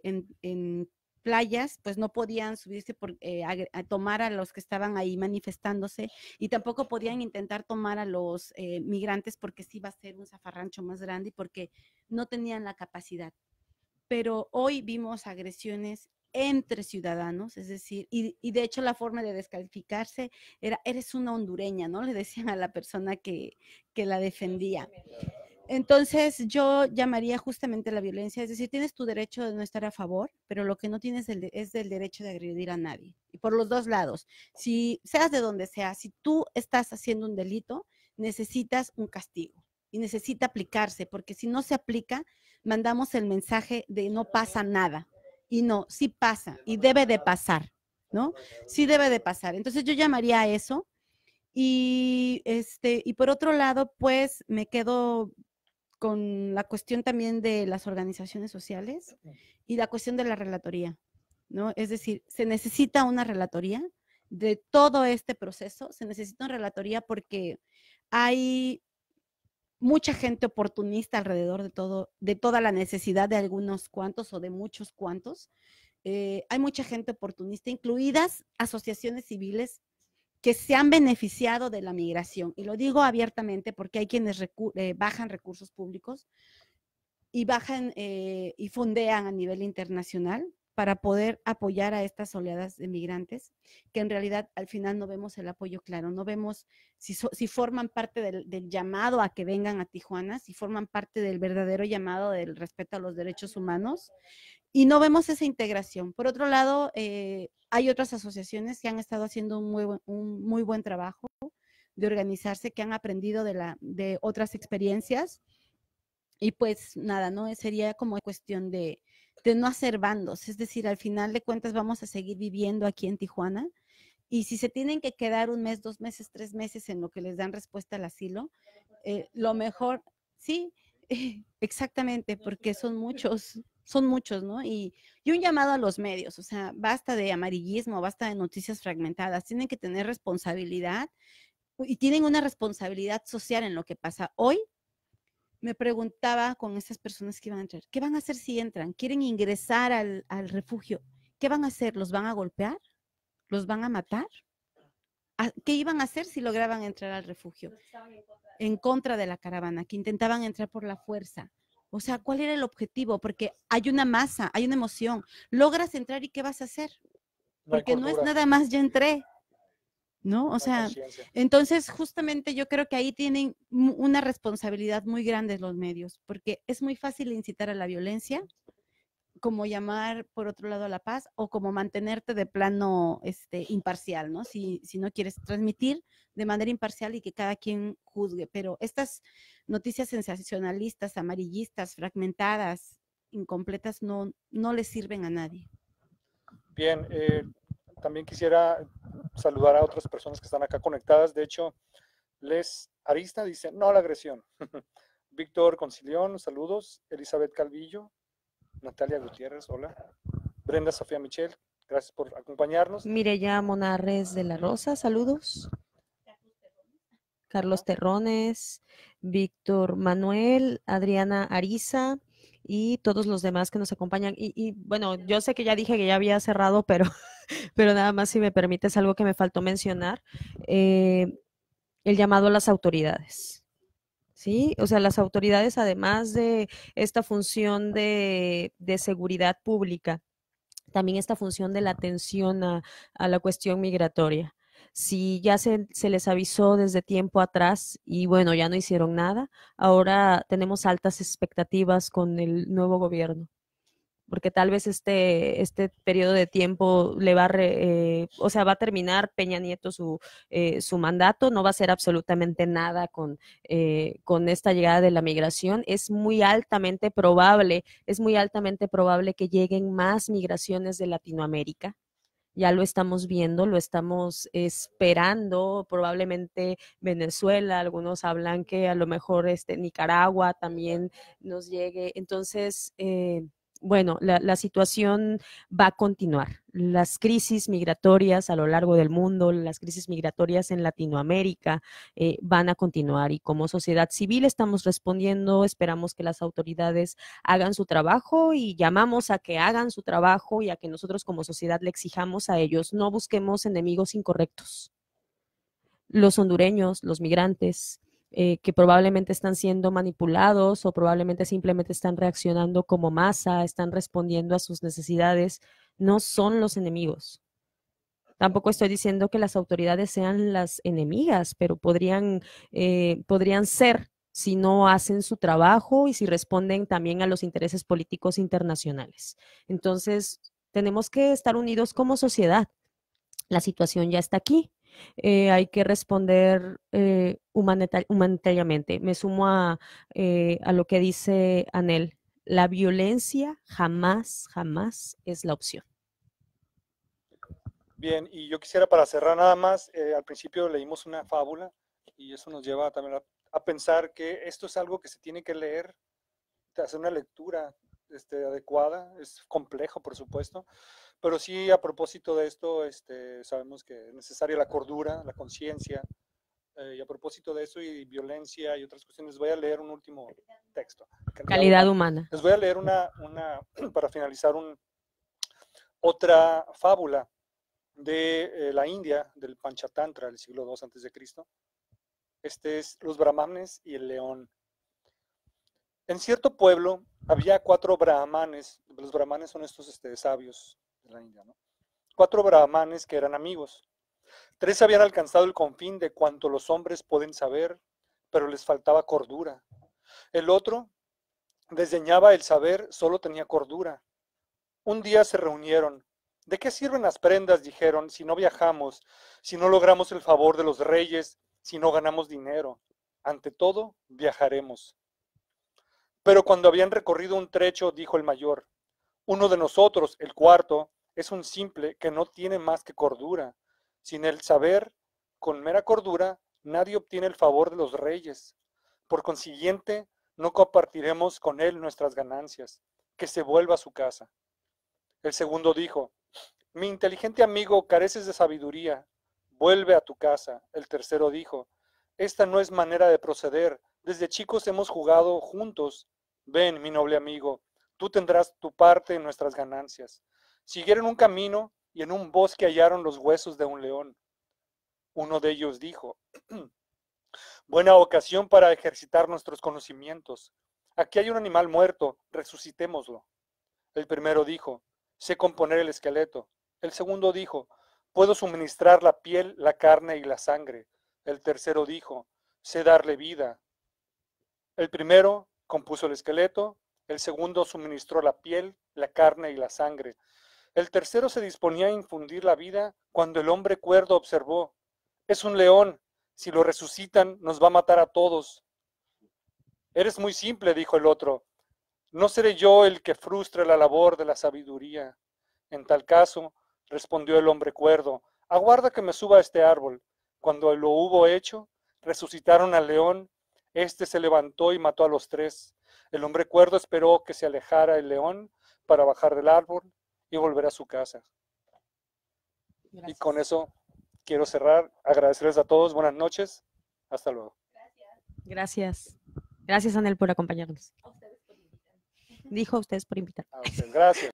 en playas, pues no podían subirse a tomar a los que estaban ahí manifestándose y tampoco podían intentar tomar a los migrantes porque sí iba a ser un zafarrancho más grande y porque no tenían la capacidad. Pero hoy vimos agresiones entre ciudadanos, es decir, y de hecho la forma de descalificarse era, eres una hondureña, ¿no? Le decían a la persona que la defendía. Entonces yo llamaría justamente la violencia, es decir, tienes tu derecho de no estar a favor, pero lo que no tienes es el derecho de agredir a nadie. Y por los dos lados, si seas de donde sea, si tú estás haciendo un delito, necesitas un castigo y necesita aplicarse, porque si no se aplica, mandamos el mensaje de no pasa nada. Y no, sí pasa y debe de pasar, ¿no? Sí debe de pasar. Entonces yo llamaría a eso. Y por otro lado, pues me quedo con la cuestión también de las organizaciones sociales y la cuestión de la relatoría, ¿no? Es decir, se necesita una relatoría de todo este proceso, se necesita una relatoría porque hay mucha gente oportunista alrededor de todo, de toda la necesidad de algunos cuantos o de muchos cuantos. Hay mucha gente oportunista, incluidas asociaciones civiles que se han beneficiado de la migración. Y lo digo abiertamente porque hay quienes bajan recursos públicos y bajan y fondean a nivel internacional para poder apoyar a estas oleadas de migrantes, que en realidad al final no vemos el apoyo claro, no vemos si forman parte del llamado a que vengan a Tijuana, si forman parte del verdadero llamado del respeto a los derechos humanos, y no vemos esa integración. Por otro lado, hay otras asociaciones que han estado haciendo un muy buen trabajo de organizarse, que han aprendido de otras experiencias. Y pues nada, ¿no? Sería como cuestión de no hacer bandos. Es decir, al final de cuentas vamos a seguir viviendo aquí en Tijuana. Y si se tienen que quedar un mes, 2 meses, 3 meses en lo que les dan respuesta al asilo, lo mejor, sí, exactamente, porque son muchos, ¿no? Y un llamado a los medios, o sea, basta de amarillismo, basta de noticias fragmentadas, tienen que tener responsabilidad y tienen una responsabilidad social en lo que pasa. Hoy me preguntaba con esas personas que iban a entrar, ¿qué van a hacer si entran? ¿Quieren ingresar al refugio? ¿Qué van a hacer? ¿Los van a golpear? ¿Los van a matar? ¿qué iban a hacer si lograban entrar al refugio? En contra de la caravana, que intentaban entrar por la fuerza. O sea, ¿cuál era el objetivo? Porque hay una masa, hay una emoción. Logras entrar y ¿qué vas a hacer? No hay Porque no es cordura, nada más ya entré, ¿no? O no hay sea, conciencia. entonces justamente yo creo que ahí tienen una responsabilidad muy grande los medios, porque es muy fácil incitar a la violencia, como llamar por otro lado a la paz o como mantenerte de plano imparcial, ¿no? Si no quieres transmitir de manera imparcial y que cada quien juzgue, pero estas noticias sensacionalistas, amarillistas, fragmentadas, incompletas, no les sirven a nadie. Bien, también quisiera saludar a otras personas que están acá conectadas. De hecho, Les Arista dice, no a la agresión. Víctor Concilión, saludos. Elizabeth Calvillo, Natalia Gutiérrez, hola. Brenda Sofía Michel, gracias por acompañarnos. Mireya Monarres de la Rosa, saludos. Carlos Terrones, Víctor Manuel, Adriana Ariza y todos los demás que nos acompañan. Y bueno, yo sé que ya dije que ya había cerrado, pero, pero nada más si me permites algo que me faltó mencionar, el llamado a las autoridades. ¿Sí? O sea, las autoridades, además de esta función de seguridad pública, también esta función de la atención a la cuestión migratoria. Si ya se les avisó desde tiempo atrás y bueno, ya no hicieron nada, ahora tenemos altas expectativas con el nuevo gobierno, porque tal vez este periodo de tiempo le va o sea, va a terminar Peña Nieto su mandato, no va a hacer absolutamente nada con esta llegada de la migración. Es muy altamente probable que lleguen más migraciones de Latinoamérica. Ya lo estamos viendo, lo estamos esperando, probablemente Venezuela, algunos hablan que a lo mejor Nicaragua también nos llegue. Entonces, bueno, la situación va a continuar. Las crisis migratorias a lo largo del mundo, las crisis migratorias en Latinoamérica van a continuar y como sociedad civil estamos respondiendo, esperamos que las autoridades hagan su trabajo y llamamos a que hagan su trabajo y a que nosotros como sociedad le exijamos a ellos, no busquemos enemigos incorrectos. Los hondureños, los migrantes, que probablemente están siendo manipulados o probablemente simplemente están reaccionando como masa, están respondiendo a sus necesidades, no son los enemigos. Tampoco estoy diciendo que las autoridades sean las enemigas, pero podrían ser si no hacen su trabajo y si responden también a los intereses políticos internacionales. Entonces, tenemos que estar unidos como sociedad. La situación ya está aquí. Hay que responder humanitariamente. Me sumo a lo que dice Anel. La violencia jamás, jamás es la opción. Bien, y yo quisiera para cerrar nada más, al principio leímos una fábula y eso nos lleva también a pensar que esto es algo que se tiene que leer, hacer una lectura adecuada, es complejo por supuesto, pero sí a propósito de esto sabemos que es necesaria la cordura, la conciencia, y a propósito de eso y violencia y otras cuestiones, voy a leer un último texto. Calidad humana. Les voy a leer para finalizar, otra fábula de la India, del Panchatantra del siglo II a.C. Este es Los Brahmanes y el león. En cierto pueblo había 4 brahmanes. Los brahmanes son estos sabios de la India, ¿no? 4 brahmanes que eran amigos. 3 habían alcanzado el confín de cuanto los hombres pueden saber, pero les faltaba cordura. El otro desdeñaba el saber, solo tenía cordura. Un día se reunieron. ¿De qué sirven las prendas? Dijeron, si no viajamos, si no logramos el favor de los reyes, si no ganamos dinero. Ante todo, viajaremos. Pero cuando habían recorrido un trecho, dijo el mayor, uno de nosotros, el cuarto, es un simple que no tiene más que cordura. Sin el saber, con mera cordura, nadie obtiene el favor de los reyes. Por consiguiente, no compartiremos con él nuestras ganancias. Que se vuelva a su casa. El segundo dijo, mi inteligente amigo, careces de sabiduría, vuelve a tu casa. El tercero dijo, esta no es manera de proceder, desde chicos hemos jugado juntos. Ven, mi noble amigo, tú tendrás tu parte en nuestras ganancias. Siguieron un camino y en un bosque hallaron los huesos de un león. Uno de ellos dijo, buena ocasión para ejercitar nuestros conocimientos. Aquí hay un animal muerto, resucitémoslo. El primero dijo, sé componer el esqueleto. El segundo dijo, puedo suministrar la piel, la carne y la sangre. El tercero dijo, sé darle vida. El primero compuso el esqueleto, el segundo suministró la piel, la carne y la sangre. El tercero se disponía a infundir la vida cuando el hombre cuerdo observó, es un león, si lo resucitan nos va a matar a todos. Eres muy simple, dijo el otro, no seré yo el que frustre la labor de la sabiduría. En tal caso, respondió el hombre cuerdo, aguarda que me suba a este árbol. Cuando lo hubo hecho, resucitaron al león, éste se levantó y mató a los tres. El hombre cuerdo esperó que se alejara el león para bajar del árbol y volver a su casa. Gracias. Y con eso quiero cerrar, agradecerles a todos, buenas noches, hasta luego. Gracias. Gracias, Anel, por acompañarnos. Dijo a ustedes por invitar. A ustedes, gracias.